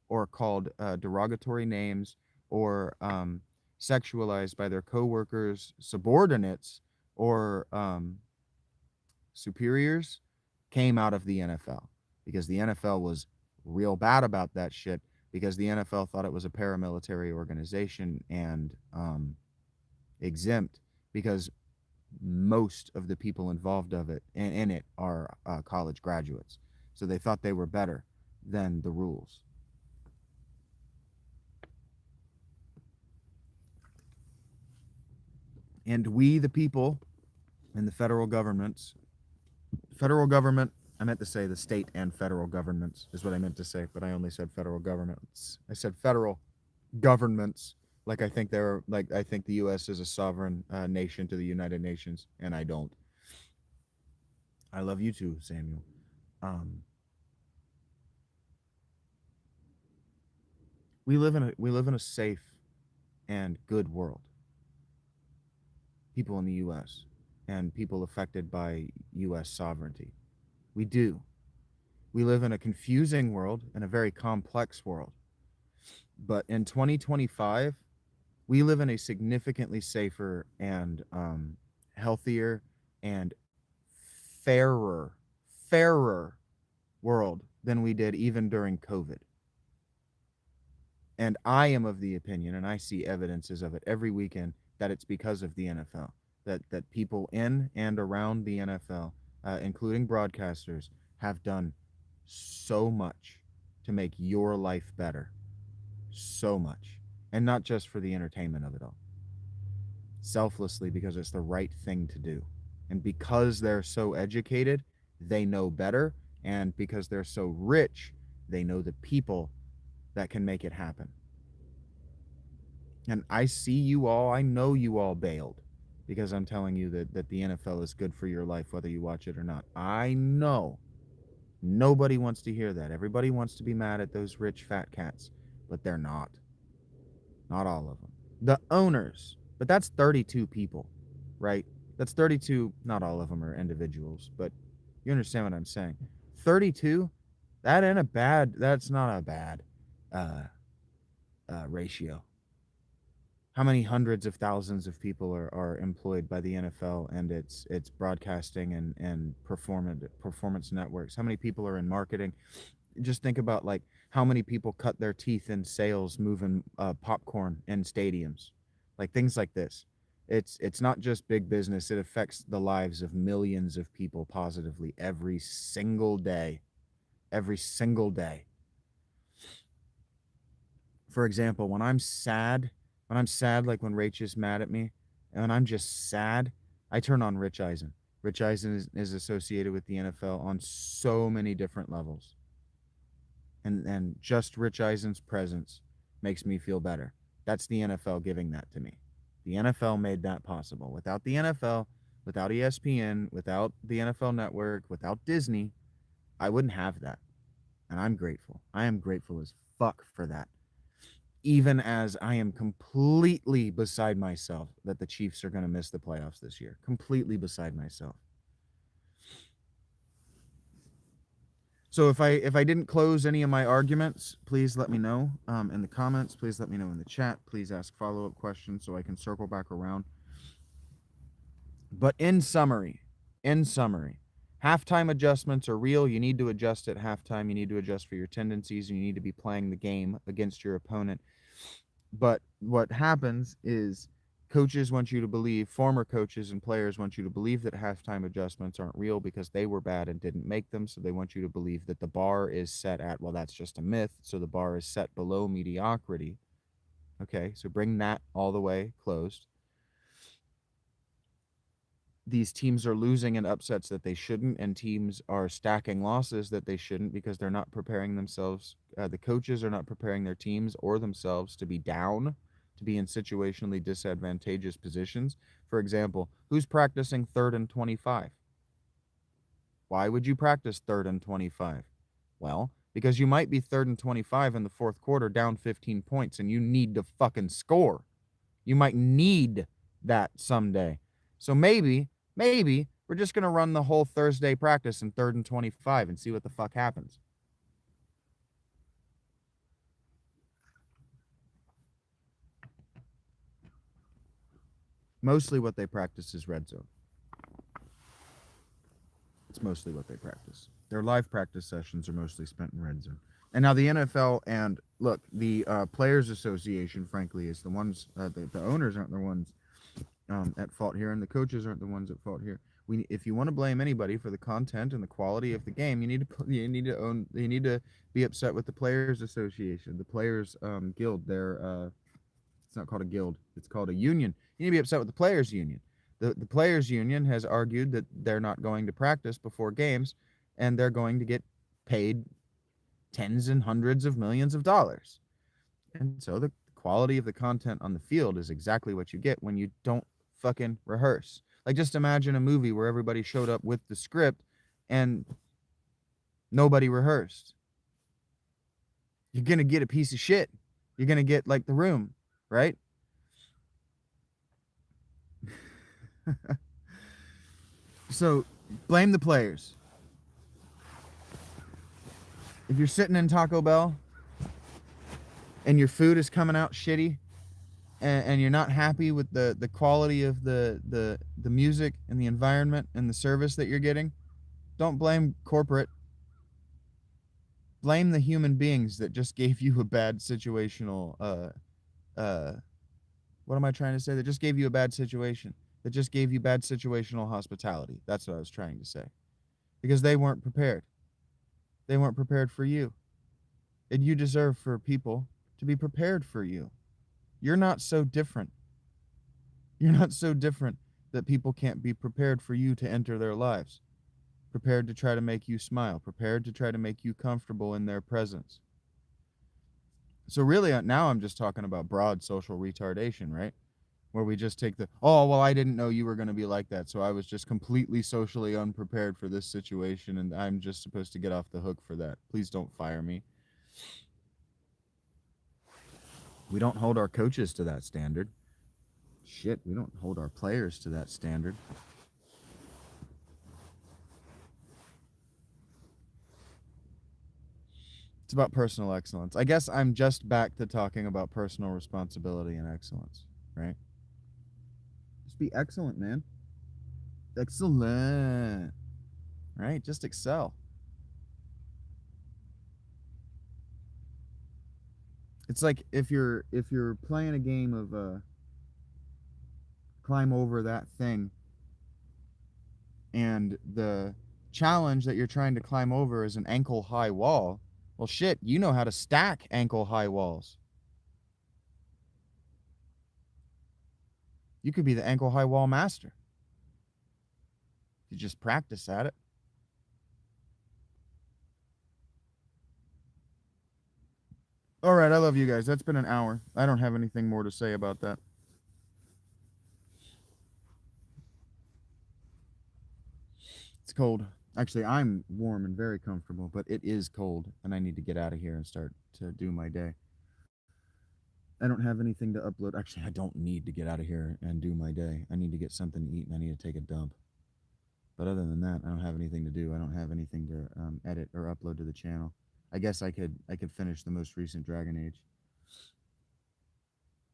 or called derogatory names or sexualized by their coworkers, subordinates, or superiors came out of the NFL because the NFL was real bad about that shit because the NFL thought it was a paramilitary organization and exempt because most of the people involved of it in it are college graduates. So they thought they were better than the rules. And we, the people, and the federal government, I meant to say the state and federal governments is what I meant to say, but I only said federal governments. I said federal governments, like I think the U.S. is a sovereign nation to the United Nations, and I don't. I love you too, Samuel. Um, we live in a safe and good world. People in the U.S. and people affected by U.S. sovereignty. We do. We live in a confusing world and a very complex world. But in 2025, we live in a significantly safer and healthier and fairer, fairer world than we did even during COVID. And I am of the opinion, and I see evidences of it every weekend, that it's because of the NFL. That people in and around the NFL, including broadcasters, have done so much to make your life better. So much. And not just for the entertainment of it all. Selflessly because it's the right thing to do. And because they're so educated, they know better. And because they're so rich, they know the people that can make it happen. And I see you all, I know you all bailed because I'm telling you that the NFL is good for your life, whether you watch it or not. I know nobody wants to hear that. Everybody wants to be mad at those rich fat cats, but they're not. Not all of them. The owners, but that's 32 people, right? That's 32. Not all of them are individuals, but you understand what I'm saying. 32, that's not a bad uh, ratio. How many hundreds of thousands of people are employed by the NFL and its broadcasting and performance networks? How many people are in marketing? Just think about like how many people cut their teeth in sales moving popcorn in stadiums, like things like this. It's not just big business. It affects the lives of millions of people positively every single day. Every single day. For example, when I'm sad, like when Rach is mad at me, and when I'm just sad, I turn on Rich Eisen. Rich Eisen is associated with the NFL on so many different levels. And just Rich Eisen's presence makes me feel better. That's the NFL giving that to me. The NFL made that possible. Without the NFL, without ESPN, without the NFL Network, without Disney, I wouldn't have that. And I'm grateful. I am grateful as fuck for that. Even as I am completely beside myself that the Chiefs are going to miss the playoffs this year. Completely beside myself. So if I didn't close any of my arguments, please let me know in the comments. Please let me know in the chat. Please ask follow-up questions so I can circle back around. But in summary, halftime adjustments are real. You need to adjust at halftime. You need to adjust for your tendencies. And you need to be playing the game against your opponent. But what happens is coaches want you to believe, former coaches and players want you to believe that halftime adjustments aren't real because they were bad and didn't make them. So they want you to believe that the bar is set at, well, that's just a myth. So the bar is set below mediocrity. Okay, so bring that all the way closed. These teams are losing in upsets that they shouldn't, and teams are stacking losses that they shouldn't because they're not preparing themselves. The coaches are not preparing their teams or themselves to be down, to be in situationally disadvantageous positions. For example, who's practicing 3rd and 25? Why would you practice 3rd and 25? Well, because you might be 3rd and 25 in the fourth quarter, down 15 points, and you need to fucking score. You might need that someday. So maybe we're just going to run the whole Thursday practice in 3rd and 25 and see what the fuck happens. Mostly what they practice is red zone. It's mostly what they practice. Their live practice sessions are mostly spent in red zone. And now the NFL and look, the Players Association, frankly, is the ones, the owners aren't the ones at fault here, and the coaches aren't the ones at fault here. If you want to blame anybody for the content and the quality of the game, you need to be upset with the Players Association, the Players Guild. It's not called a guild; it's called a union. You need to be upset with the Players Union. The Players Union has argued that they're not going to practice before games, and they're going to get paid tens and hundreds of millions of dollars. And so the quality of the content on the field is exactly what you get when you don't fucking rehearse. Like, just imagine a movie where everybody showed up with the script and nobody rehearsed. You're going to get a piece of shit. You're going to get like The Room, right? So blame the players. If you're sitting in Taco Bell and your food is coming out shitty, and you're not happy with the quality of the music and the environment and the service that you're getting, don't blame corporate. Blame the human beings that just gave you a bad situational what am I trying to say? That just gave you a bad situation. That just gave you bad situational hospitality. That's what I was trying to say. Because they weren't prepared. They weren't prepared for you. And you deserve for people to be prepared for you. You're not so different. You're not so different that people can't be prepared for you to enter their lives. Prepared to try to make you smile. Prepared to try to make you comfortable in their presence. So really, now I'm just talking about broad social retardation, right? Where we just take oh, well, I didn't know you were going to be like that, so I was just completely socially unprepared for this situation, and I'm just supposed to get off the hook for that. Please don't fire me. We don't hold our coaches to that standard. Shit, we don't hold our players to that standard. It's about personal excellence. I guess I'm just back to talking about personal responsibility and excellence, right? Just be excellent, man. Excellent. Right? Just excel. It's like if you're playing a game of climb over that thing, and the challenge that you're trying to climb over is an ankle high wall. Well, shit, you know how to stack ankle high walls. You could be the ankle high wall master. You just practice at it. All right, I love you guys. That's been an hour. I don't have anything more to say about that. It's cold. Actually, I'm warm and very comfortable, but it is cold, and I need to get out of here and start to do my day. I don't have anything to upload. Actually, I don't need to get out of here and do my day. I need to get something to eat, and I need to take a dump. But other than that, I don't have anything to do. I don't have anything to edit or upload to the channel. I guess I could finish the most recent Dragon Age.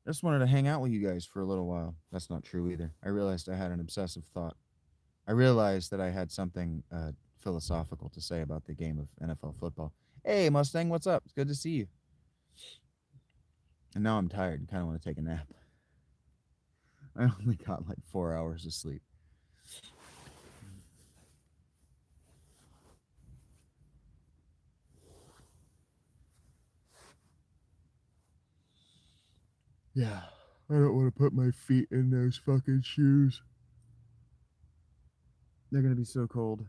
I just wanted to hang out with you guys for a little while. That's not true either. I realized I had an obsessive thought. I realized that I had something philosophical to say about the game of NFL football. Hey, Mustang, what's up? It's good to see you. And now I'm tired and kind of want to take a nap. I only got like 4 hours of sleep. Yeah, I don't want to put my feet in those fucking shoes. They're going to be so cold.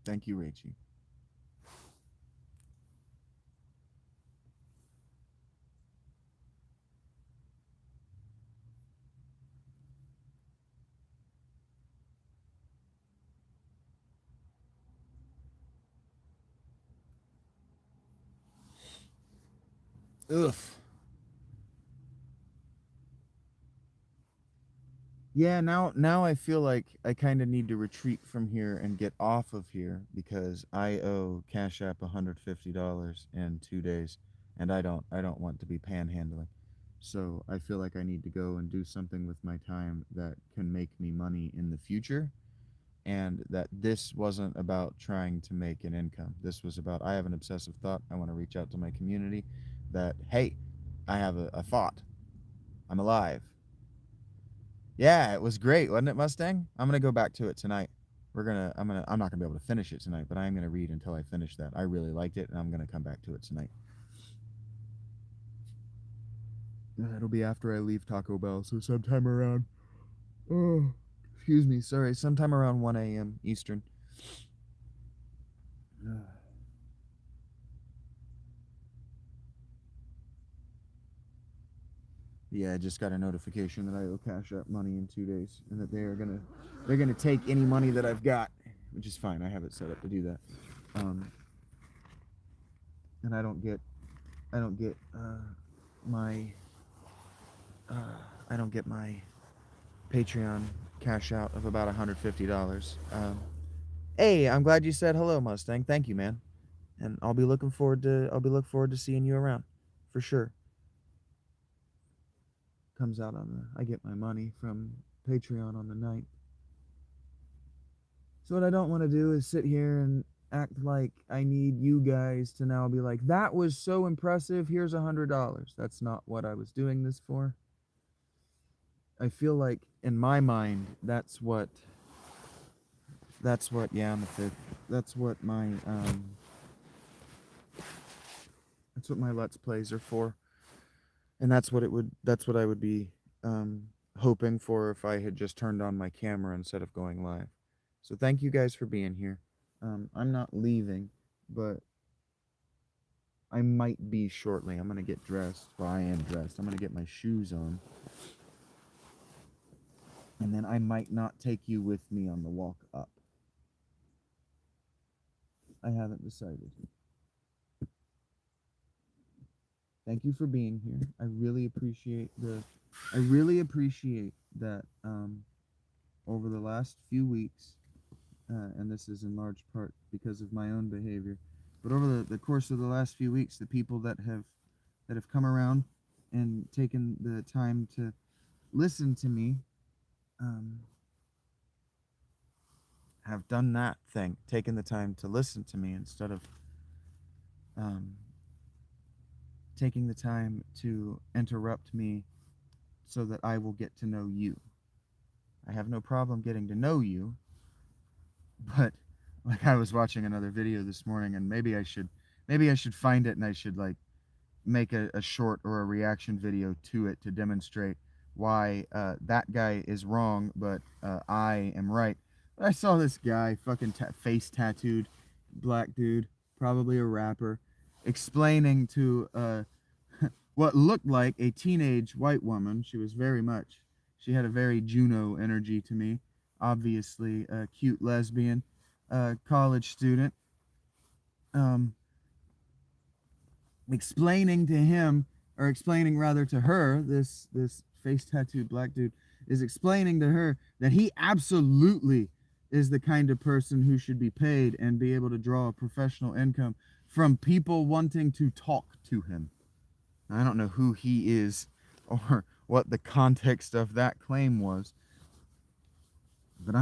Thank you, Rachie. Ugh. Yeah, now I feel like I kind of need to retreat from here and get off of here because I owe Cash App $150 in 2 days, and I don't want to be panhandling. So I feel like I need to go and do something with my time that can make me money in the future, and that this wasn't about trying to make an income. This was about I have an obsessive thought. I want to reach out to my community that hey, I have a thought. I'm alive. Yeah, it was great, wasn't it, Mustang? I'm gonna go back to it tonight. I'm not gonna be able to finish it tonight, but I am gonna read until I finish that. I really liked it, and I'm gonna come back to it tonight. It'll be after I leave Taco Bell, so sometime around. Oh, excuse me. Sorry, sometime around 1 a.m. Eastern. Yeah, I just got a notification that I owe Cash App money in 2 days, and that they're gonna take any money that I've got, which is fine. I have it set up to do that. And I don't get my I don't get my Patreon cash out of about $150. Hey, I'm glad you said hello, Mustang. Thank you, man. And I'll be looking forward to seeing you around, for sure. Comes out on the I get my money from Patreon on the 9th. So what I don't want to do is sit here and act like I need you guys to now be like, that was so impressive. Here's $100. That's not what I was doing this for. I feel like in my mind, that's what yeah, on the 5th. That's what my Let's Plays are for. And that's what I would be hoping for if I had just turned on my camera instead of going live. So thank you guys for being here. I'm not leaving, but I might be shortly. I'm gonna get dressed. Well, I am dressed. I'm gonna get my shoes on. And then I might not take you with me on the walk up. I haven't decided. Thank you for being here. I really appreciate that over the last few weeks, and this is in large part because of my own behavior, but over the course of the last few weeks, the people that have come around and taken the time to listen to me have done that thing, taken the time to listen to me instead of taking the time to interrupt me so that I will get to know you. I have no problem getting to know you, but like I was watching another video this morning, and maybe I should find it and I should like make a short or a reaction video to it to demonstrate why that guy is wrong, but I am right. I saw this guy, fucking face tattooed, black dude, probably a rapper, explaining to what looked like a teenage white woman. She had a very Juno energy to me. Obviously, a cute lesbian, college student. Explaining to him, or explaining rather to her, this face tattooed black dude, is explaining to her that he absolutely is the kind of person who should be paid and be able to draw a professional income from people wanting to talk to him. I don't know who he is or what the context of that claim was, but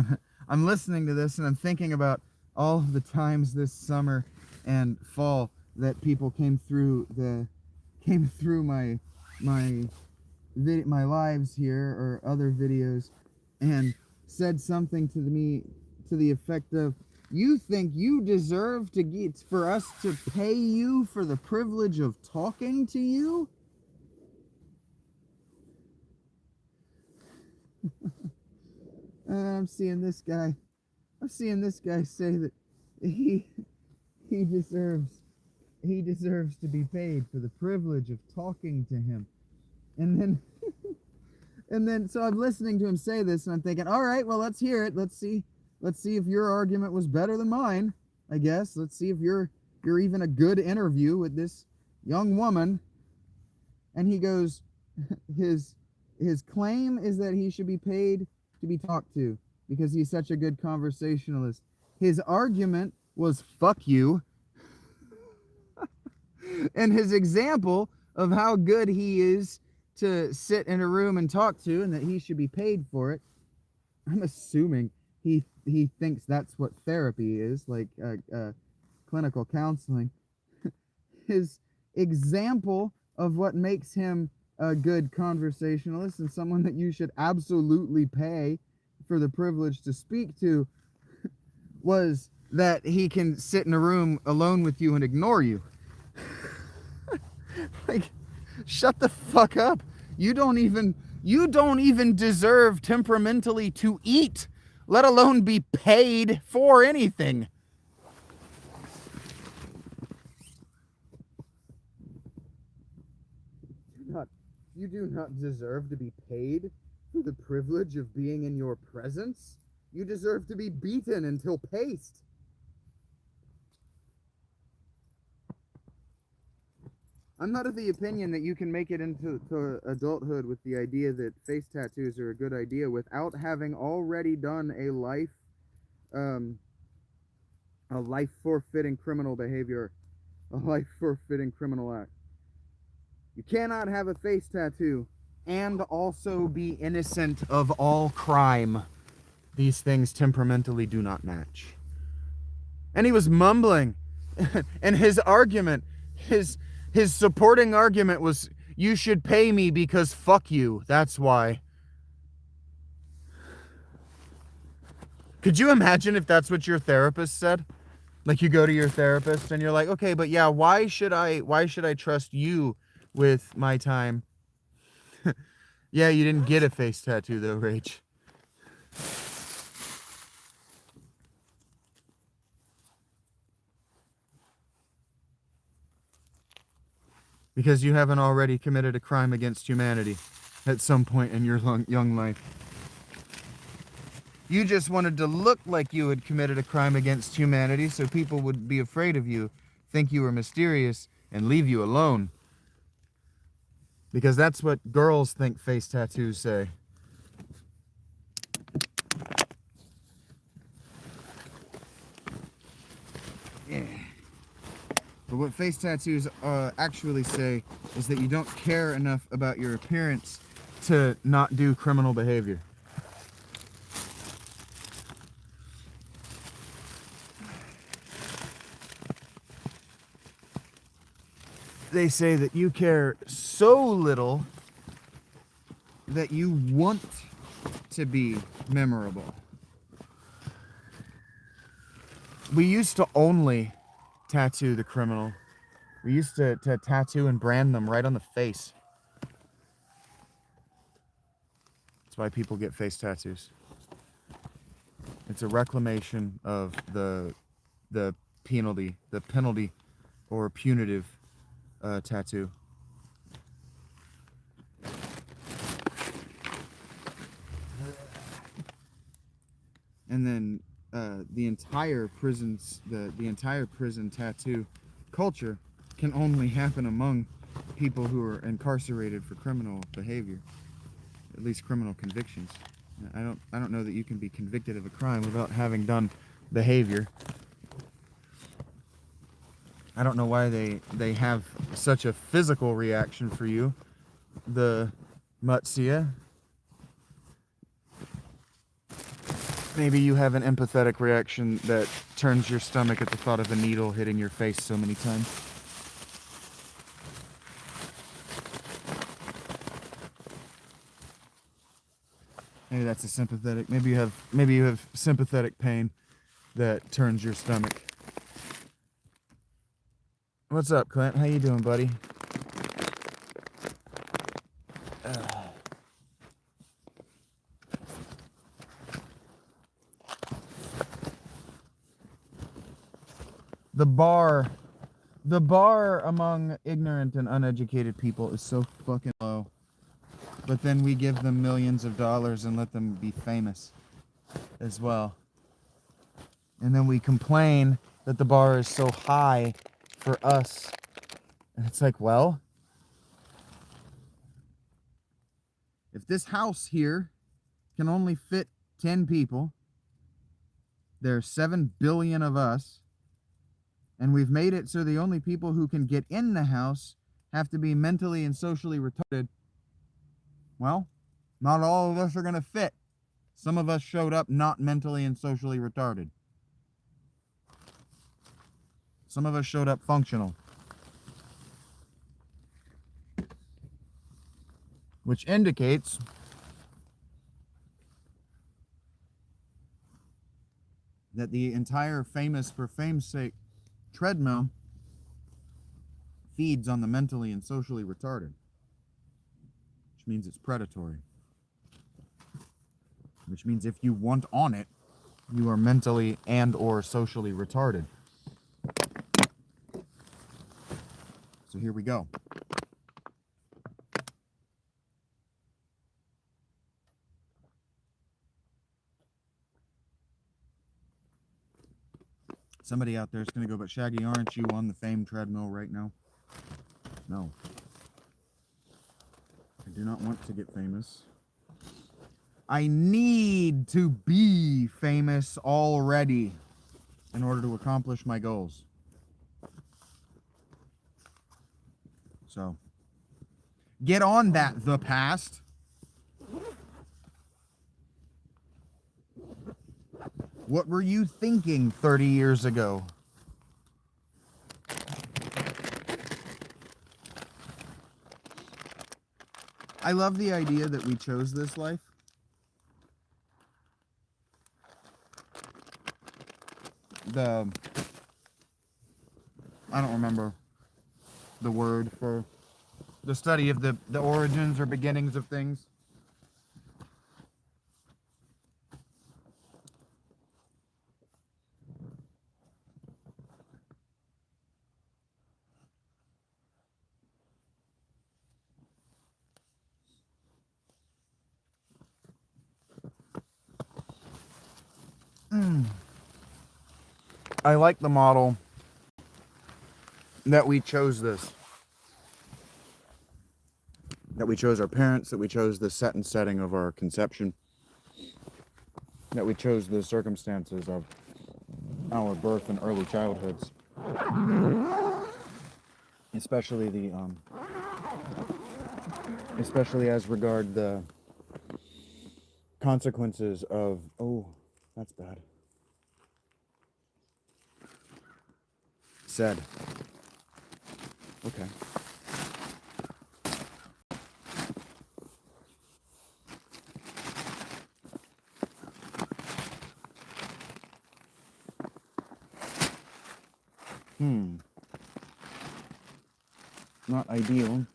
I'm listening to this and I'm thinking about all the times this summer and fall that people came through my lives here or other videos and said something to me to the effect of, "You think you deserve to get for us to pay you for the privilege of talking to you?" And I'm seeing this guy say that he deserves to be paid for the privilege of talking to him. And then so I'm listening to him say this and I'm thinking, all right, well, let's hear it. Let's see if your argument was better than mine, I guess. Let's see if you're even a good interview with this young woman. And he goes, his claim is that he should be paid to be talked to because he's such a good conversationalist. His argument was fuck you. And his example of how good he is to sit in a room and talk to and that he should be paid for it, I'm assuming he thinks that's what therapy is, like clinical counseling. His example of what makes him a good conversationalist and someone that you should absolutely pay for the privilege to speak to was that he can sit in a room alone with you and ignore you. Like, shut the fuck up. You don't even deserve temperamentally to eat, let alone be paid for anything. You do not deserve to be paid for the privilege of being in your presence. You deserve to be beaten until paste. I'm not of the opinion that you can make it into adulthood with the idea that face tattoos are a good idea without having already done a life forfeiting criminal behavior, a life forfeiting criminal act. You cannot have a face tattoo and also be innocent of all crime. These things temperamentally do not match. And he was mumbling, and his argument, his supporting argument was, you should pay me because fuck you, that's why. Could you imagine if that's what your therapist said? Like, you go to your therapist and you're like, okay, but yeah, why should I trust you with my time? Yeah, you didn't get a face tattoo though, Rach. Because you haven't already committed a crime against humanity at some point in your young life. You just wanted to look like you had committed a crime against humanity so people would be afraid of you, think you were mysterious, and leave you alone. Because that's what girls think face tattoos say. Yeah. But what face tattoos actually say is that you don't care enough about your appearance to not do criminal behavior. They say that you care so little that you want to be memorable. We used to only tattoo the criminal. We used to tattoo and brand them right on the face. That's why people get face tattoos. It's a reclamation of the penalty or punitive tattoo. And then the entire prison tattoo culture can only happen among people who are incarcerated for criminal behavior. at least criminal convictions. I don't know that you can be convicted of a crime without having done behavior. I don't know why they have such a physical reaction for you, the Matsya. Maybe you have an empathetic reaction that turns your stomach at the thought of a needle hitting your face so many times. Maybe that's a sympathetic. Maybe you have sympathetic pain that turns your stomach. What's up, Clint? How you doing, buddy? The bar among ignorant and uneducated people is so fucking low. But then we give them millions of dollars and let them be famous as well. And then we complain that the bar is so high for us. And it's like, well, if this house here can only fit 10 people, there's 7 billion of us, and we've made it so the only people who can get in the house have to be mentally and socially retarded. Well, not all of us are going to fit. Some of us showed up not mentally and socially retarded. Some of us showed up functional. Which indicates that the entire famous for fame's sake treadmill feeds on the mentally and socially retarded, which means it's predatory. Which means if you want on it, you are mentally and or socially retarded. So here we go. Somebody out there is going to go, but Shaggy, aren't you on the fame treadmill right now? No. I do not want to get famous. I need to be famous already in order to accomplish my goals. So, get on that, the past. What were you thinking 30 years ago? I love the idea that we chose this life. I don't remember the word for the study of the origins or beginnings of things. I like the model that we chose this. That we chose our parents, that we chose the set and setting of our conception, that we chose the circumstances of our birth and early childhoods. Especially especially as regard the consequences of, oh, that's bad. Said. Okay. Not ideal.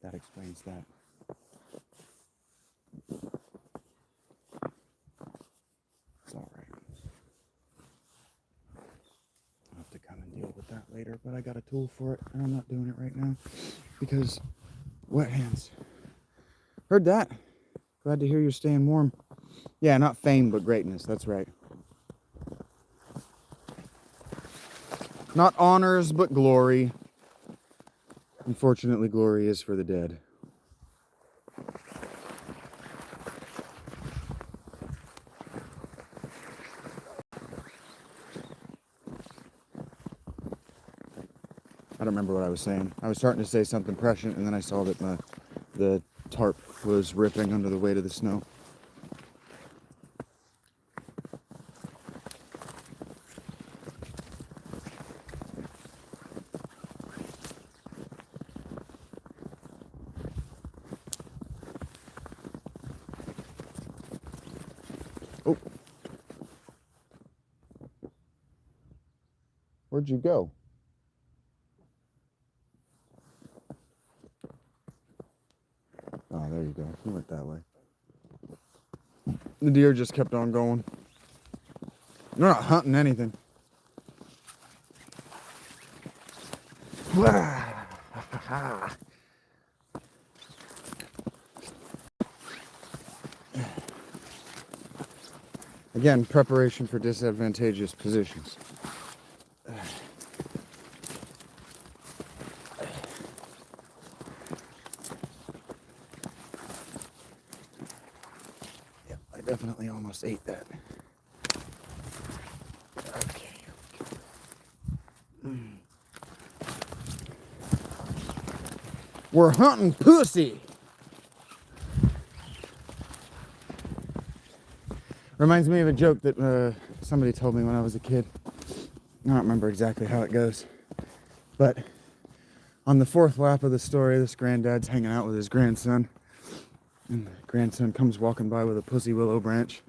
That explains that. It's all right. I'll have to come and deal with that later, but I got a tool for it, and I'm not doing it right now because wet hands. Heard that. Glad to hear you're staying warm. Yeah, not fame, but greatness. That's right. Not honors, but glory. Unfortunately, glory is for the dead. I don't remember what I was saying. I was starting to say something prescient, and then I saw that the tarp was ripping under the weight of the snow. Oh. Where'd you go? Oh, there you go. He went that way. The deer just kept on going. They're not hunting anything. Again, preparation for disadvantageous positions. Yep, I definitely almost ate that. Okay. We're hunting pussy. Reminds me of a joke that somebody told me when I was a kid. I don't remember exactly how it goes. But on the fourth lap of the story, this granddad's hanging out with his grandson. And the grandson comes walking by with a pussy willow branch.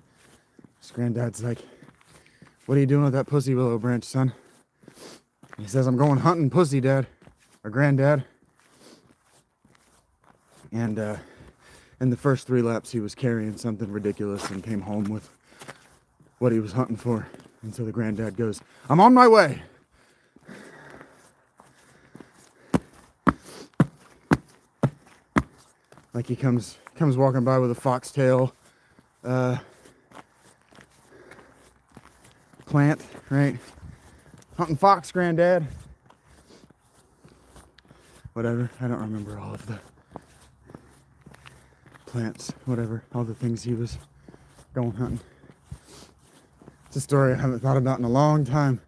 His granddad's like, "What are you doing with that pussy willow branch, son?" He says, "I'm going hunting pussy, Dad." Or Granddad. And in the first 3 laps, he was carrying something ridiculous and came home with what he was hunting for. And so the granddad goes, "I'm on my way." Like he comes walking by with a foxtail plant, right? "Hunting fox, Granddad." Whatever, I don't remember all of the plants, whatever, all the things he was going hunting. It's a story I haven't thought about in a long time.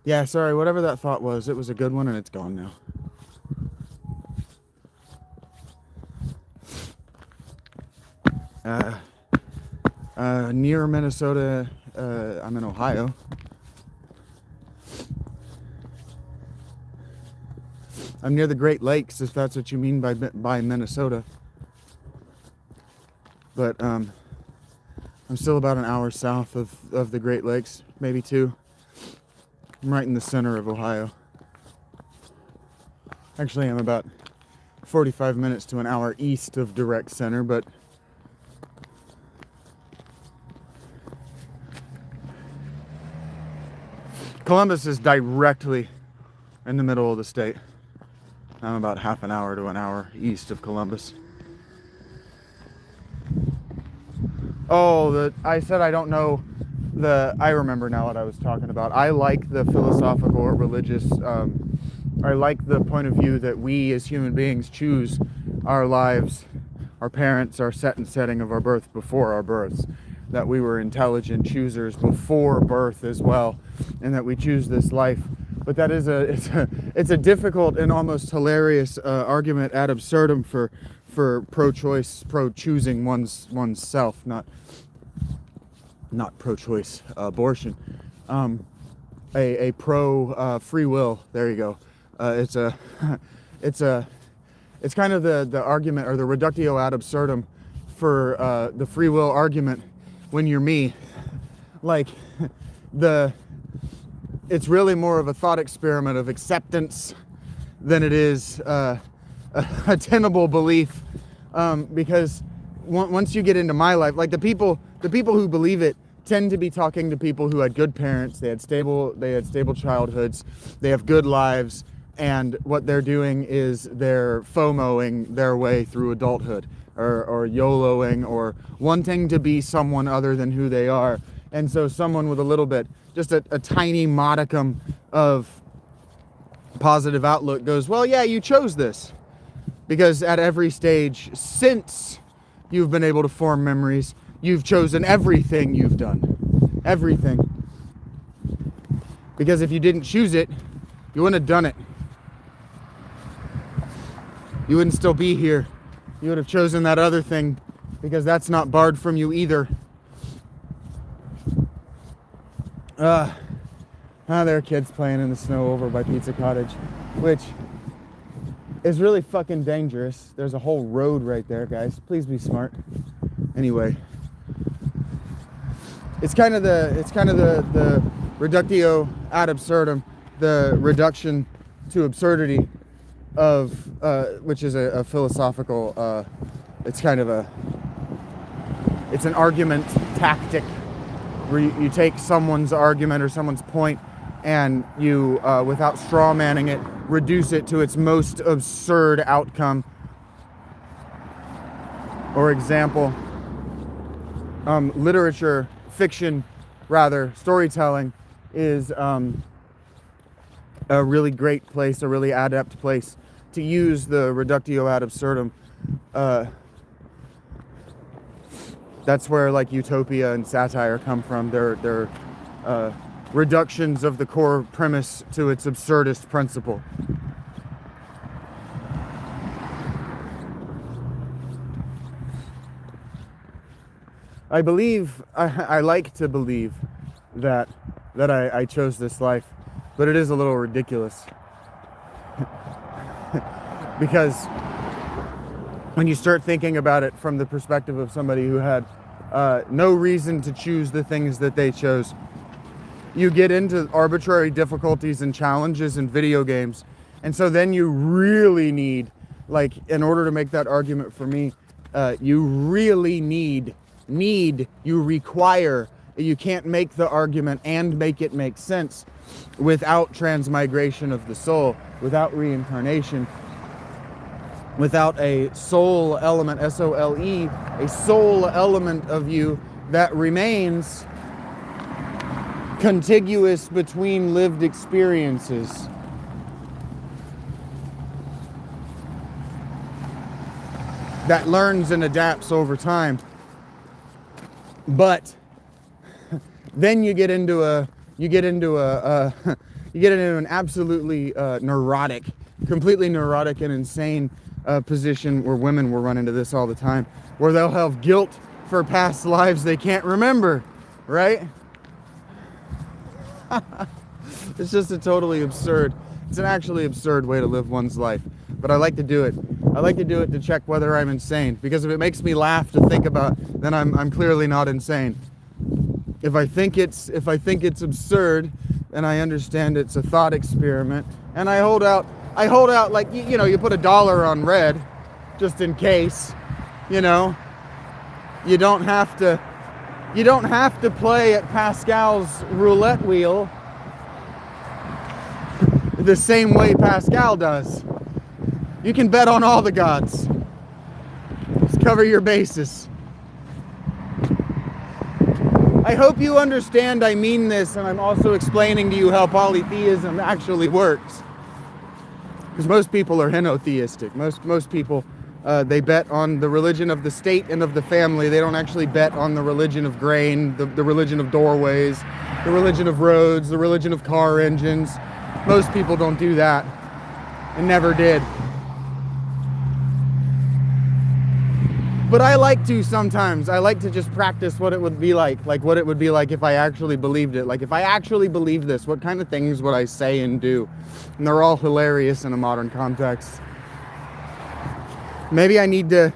Yeah, sorry, whatever that thought was, it was a good one and it's gone now. Near Minnesota, I'm in Ohio. I'm near the Great Lakes, if that's what you mean by Minnesota. But I'm still about an hour south of the Great Lakes, maybe 2. I'm right in the center of Ohio. Actually, I'm about 45 minutes to an hour east of direct center, but Columbus is directly in the middle of the state. I'm about half an hour to an hour east of Columbus. Oh, I said I don't know I remember now what I was talking about. I like the philosophical or religious, I like the point of view that we as human beings choose our lives. Our parents are set and setting of our birth before our births. That we were intelligent choosers before birth as well, and that we choose this life. But that is it's a difficult and almost hilarious argument ad absurdum for pro-choice, pro-choosing oneself, not pro-choice abortion. A pro free will. There you go. It's kind of the argument or the reductio ad absurdum for the free will argument when you're me. Like it's really more of a thought experiment of acceptance than it is a tenable belief, because once you get into my life, like the people who believe it tend to be talking to people who had good parents, they had stable childhoods, they have good lives, and what they're doing is they're FOMOing their way through adulthood, or YOLOing, or wanting to be someone other than who they are. And so someone with a little bit, just a tiny modicum of positive outlook goes, well, yeah, you chose this. Because at every stage since you've been able to form memories, you've chosen everything you've done. Everything. Because if you didn't choose it, you wouldn't have done it. You wouldn't still be here. You would have chosen that other thing, because that's not barred from you either. There are kids playing in the snow over by Pizza Cottage, which is really fucking dangerous. There's a whole road right there, guys. Please be smart. Anyway, it's kind of the reductio ad absurdum, the reduction to absurdity of which is a philosophical. It's an argument tactic where you take someone's argument or someone's point, and you, without straw manning it, reduce it to its most absurd outcome. Or example, literature, fiction, rather, storytelling is a really great place, a really adept place to use the reductio ad absurdum. That's where like utopia and satire come from. They're reductions of the core premise to its absurdist principle. I like to believe that I chose this life, but it is a little ridiculous. Because when you start thinking about it from the perspective of somebody who had no reason to choose the things that they chose, you get into arbitrary difficulties and challenges in video games. And so then you really need, like, in order to make that argument for me, you really require, you can't make the argument and make it make sense without transmigration of the soul, without reincarnation, without a soul element, S-O-L-E, a soul element of you that remains contiguous between lived experiences. That learns and adapts over time. But then you get into an absolutely neurotic, completely neurotic and insane position where women will run into this all the time, where they'll have guilt for past lives they can't remember, right? It's just a totally absurd, it's an actually absurd way to live one's life. But I like to do it. I like to do it to check whether I'm insane, because if it makes me laugh to think about, then I'm clearly not insane. If I think it's absurd, and I understand it's a thought experiment, and I hold out like, you know, you put $1 on red just in case, you know. You don't have to play at Pascal's roulette wheel the same way Pascal does. You can bet on all the gods. Just cover your bases. I hope you understand I mean this, and I'm also explaining to you how polytheism actually works. Because most people are henotheistic. Most people, they bet on the religion of the state and of the family. They don't actually bet on the religion of grain, the religion of doorways, the religion of roads, the religion of car engines. Most people don't do that, and never did. But I like to sometimes. I like to just practice what it would be like what it would be like if I actually believed it. Like, if I actually believed this, what kind of things would I say and do? And they're all hilarious in a modern context. Maybe I need to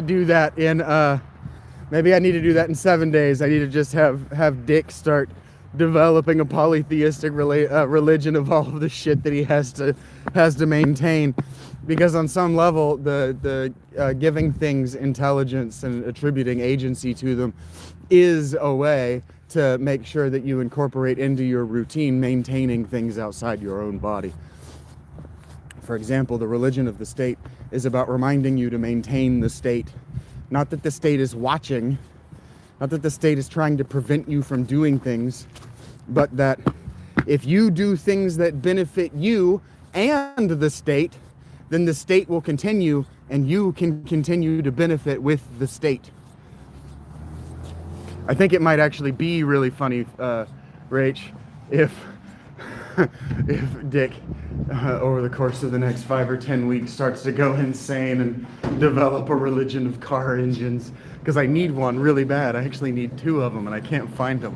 do that in 7 days. I need to just have Dick start developing a polytheistic religion of all of the shit that he has to maintain, because on some level the giving things intelligence and attributing agency to them is a way to make sure that you incorporate into your routine maintaining things outside your own body. For example, the religion of the state is about reminding you to maintain the state. Not that the state is watching, not that the state is trying to prevent you from doing things, but that if you do things that benefit you and the state, then the state will continue and you can continue to benefit with the state. I think it might actually be really funny, Rach, if if Dick, over the course of the next 5 or 10 weeks, starts to go insane and develop a religion of car engines, because I need one really bad. I actually need 2 of them, and I can't find them.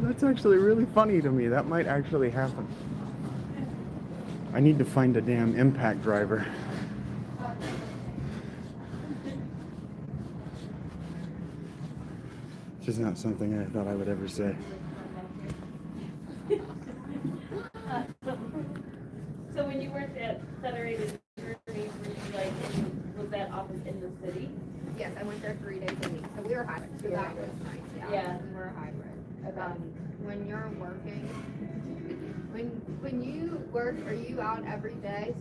That's actually really funny to me. That might actually happen. I need to find a damn impact driver. Which is not something I thought I would ever say. So when you worked at Federated Attorneys, were you like, was that office in the city? Yes, I went there 3 days a week, so we were hybrid, so that was nice, Yeah. We were hybrid. Okay. When you're working, when you work, are you out every day?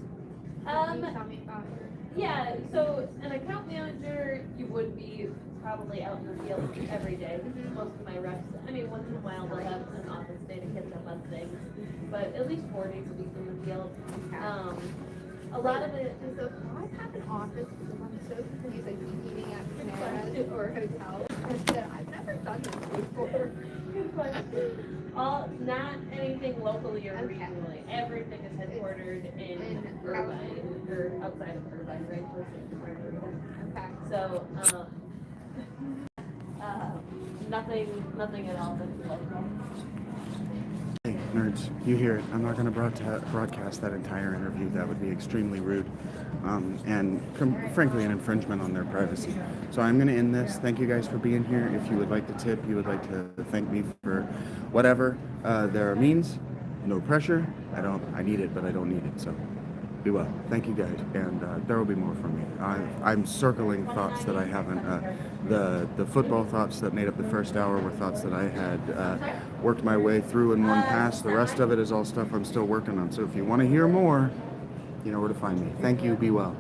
Can you tell me about your... Yeah, so an account manager, you would be probably out in the field every day. Most of my reps, I mean, once in a while they'll have an office day to catch up on things, but at least 4 days a week in the field. A lot of it. And so I have an office because I'm so confused, like eating at Panera's or hotels. I said, I've never done this before. Good question. Not anything locally or Okay. regionally. Everything is headquartered in Irvine, or outside of Irvine, right? Close to Irvine. Okay. So, nothing at all that's local. Hey, nerds, you hear it. I'm not going to broadcast that entire interview. That would be extremely rude and frankly an infringement on their privacy. So I'm going to end this. Thank you guys for being here. If you would like to tip, you would like to thank me for whatever there means. No pressure. I need it, but I don't need it. So be well. Thank you guys, and there will be more from me. I'm circling thoughts that I haven't. The football thoughts that made up the first hour were thoughts that I had worked my way through in one pass. The rest of it is all stuff I'm still working on. So if you want to hear more, you know where to find me. Thank you. Be well.